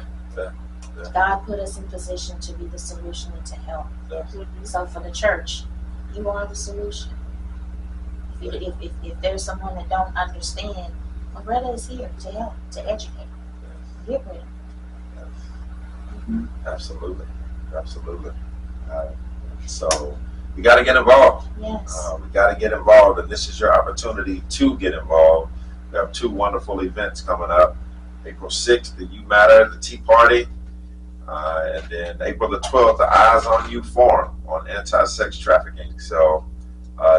God put us in position to be the solution and to help. Yeah. So for the church, you are the solution. If there's someone that don't understand, Loretta is here to help, to educate, get with them. Absolutely. So we got to get involved. Yes. We got to get involved, and this is your opportunity to get involved. We have 2 wonderful events coming up. April 6th, the You Matter, the Tea Party, and then April the 12th, the Eyes on You Forum on anti-sex trafficking. So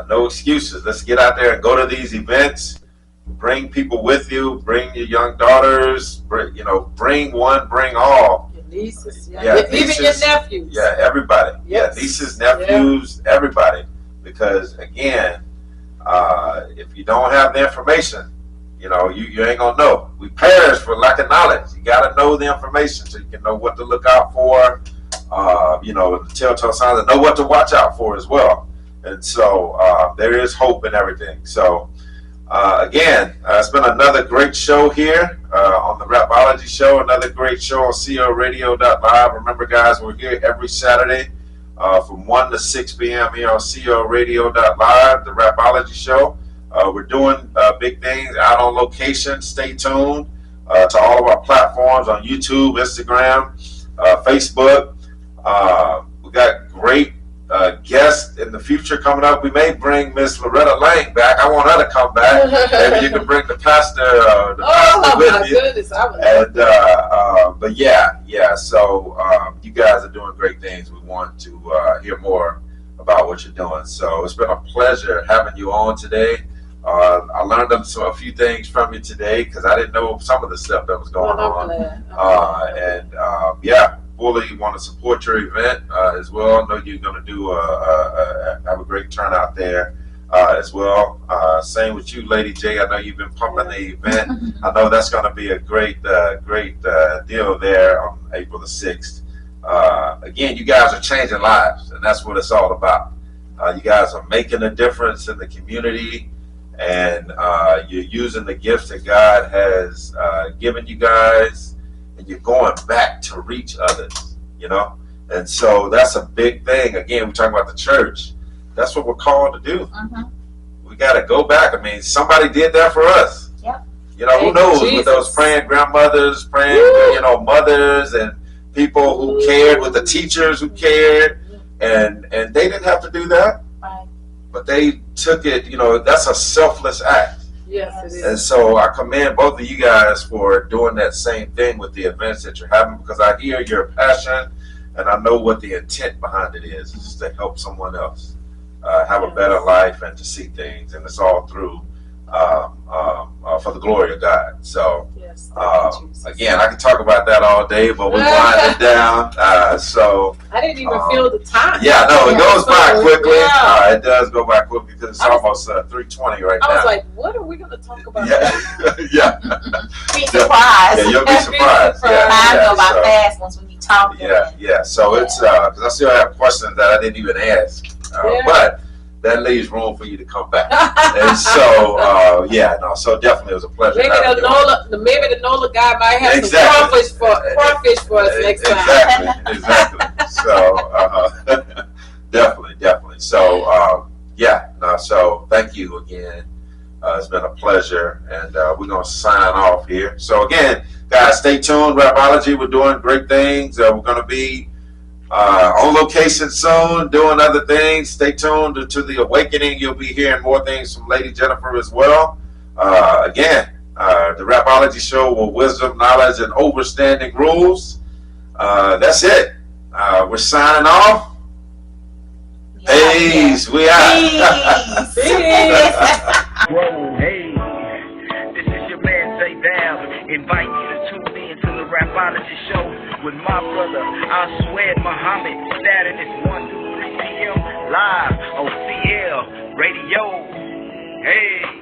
no excuses. Let's get out there and go to these events. Bring people with you. Bring your young daughters. Bring one, bring all. Nieces, even nieces, your nephews. Yeah, everybody. Yes. Yeah, nieces, nephews, everybody. Because again, if you don't have the information, you ain't gonna know. We perish for lack of knowledge. You gotta know the information so you can know what to look out for, you know, the telltale signs, and know what to watch out for as well. And so there is hope in everything. So again, it's been another great show here on the Rapology Show. Another great show on CORadio.live. Remember, guys, we're here every Saturday from 1 to 6 p.m. here on CORadio.live, the Rapology Show. We're doing big things out on location. Stay tuned to all of our platforms on YouTube, Instagram, Facebook. We got great guests in the future coming up. We may bring Miss Loretta Lang back. I want her to come back. Maybe you can bring the pastor with you. Goodness, And but yeah. So you guys are doing great things. We want to hear more about what you're doing. So it's been a pleasure having you on today. I learned a few things from you today because I didn't know some of the stuff that was going on. Yeah, fully want to support your event as well. I know you're going to do have a great turnout there as well. Same with you, Lady J. I know you've been pumping the event. I know that's going to be a great deal there on April the 6th. Again, you guys are changing lives, and that's what it's all about. You guys are making a difference in the community, and you're using the gifts that God has given you guys, and you're going back to reach others, you know? And so that's a big thing. Again, we're talking about the church. That's what we're called to do. We got to go back. I mean, somebody did that for us. Yep. You know, who knows, with those praying grandmothers, praying, you know, mothers, and people who cared, with the teachers who cared, and they didn't have to do that. Right. But they took it, you know, that's a selfless act. Yes, it is. And so I commend both of you guys for doing that same thing with the events that you're having, because I hear your passion and I know what the intent behind it is to help someone else have a better life and to see things. And it's all through for the glory of God. So Yes, again, I can talk about that all day, but we're winding down. So I didn't even feel the time. Yeah, no, it goes by quickly. Yeah. It does go by quickly because it's almost 3:20 right now. I was like, what are we going to talk about? Yeah. Be surprised. Yeah, you'll be surprised. Time go by fast once when you talk. Yeah. So it's because I still have questions that I didn't even ask, but that leaves room for you to come back. And so, so definitely it was a pleasure. Maybe the NOLA guy might have some crawfish for us next time. Exactly. So, definitely. So, so thank you again. It's been a pleasure, and we're going to sign off here. So again, guys, stay tuned. Rapology, we're doing great things. We're going to be on location soon, doing other things. Stay tuned to the Awakening. You'll be hearing more things from Lady Jennifer as well. Again, the Rapology Show with wisdom, knowledge, and overstanding rules. That's it. We're signing off. Peace. We out. Peace. Whoa, hey, this is your man Zay Dab, inviting you to tune in to the Rapology Show with my brother Aswed Muhammad, Saturdays 1 to 3 p.m. live on CL Radio. Hey.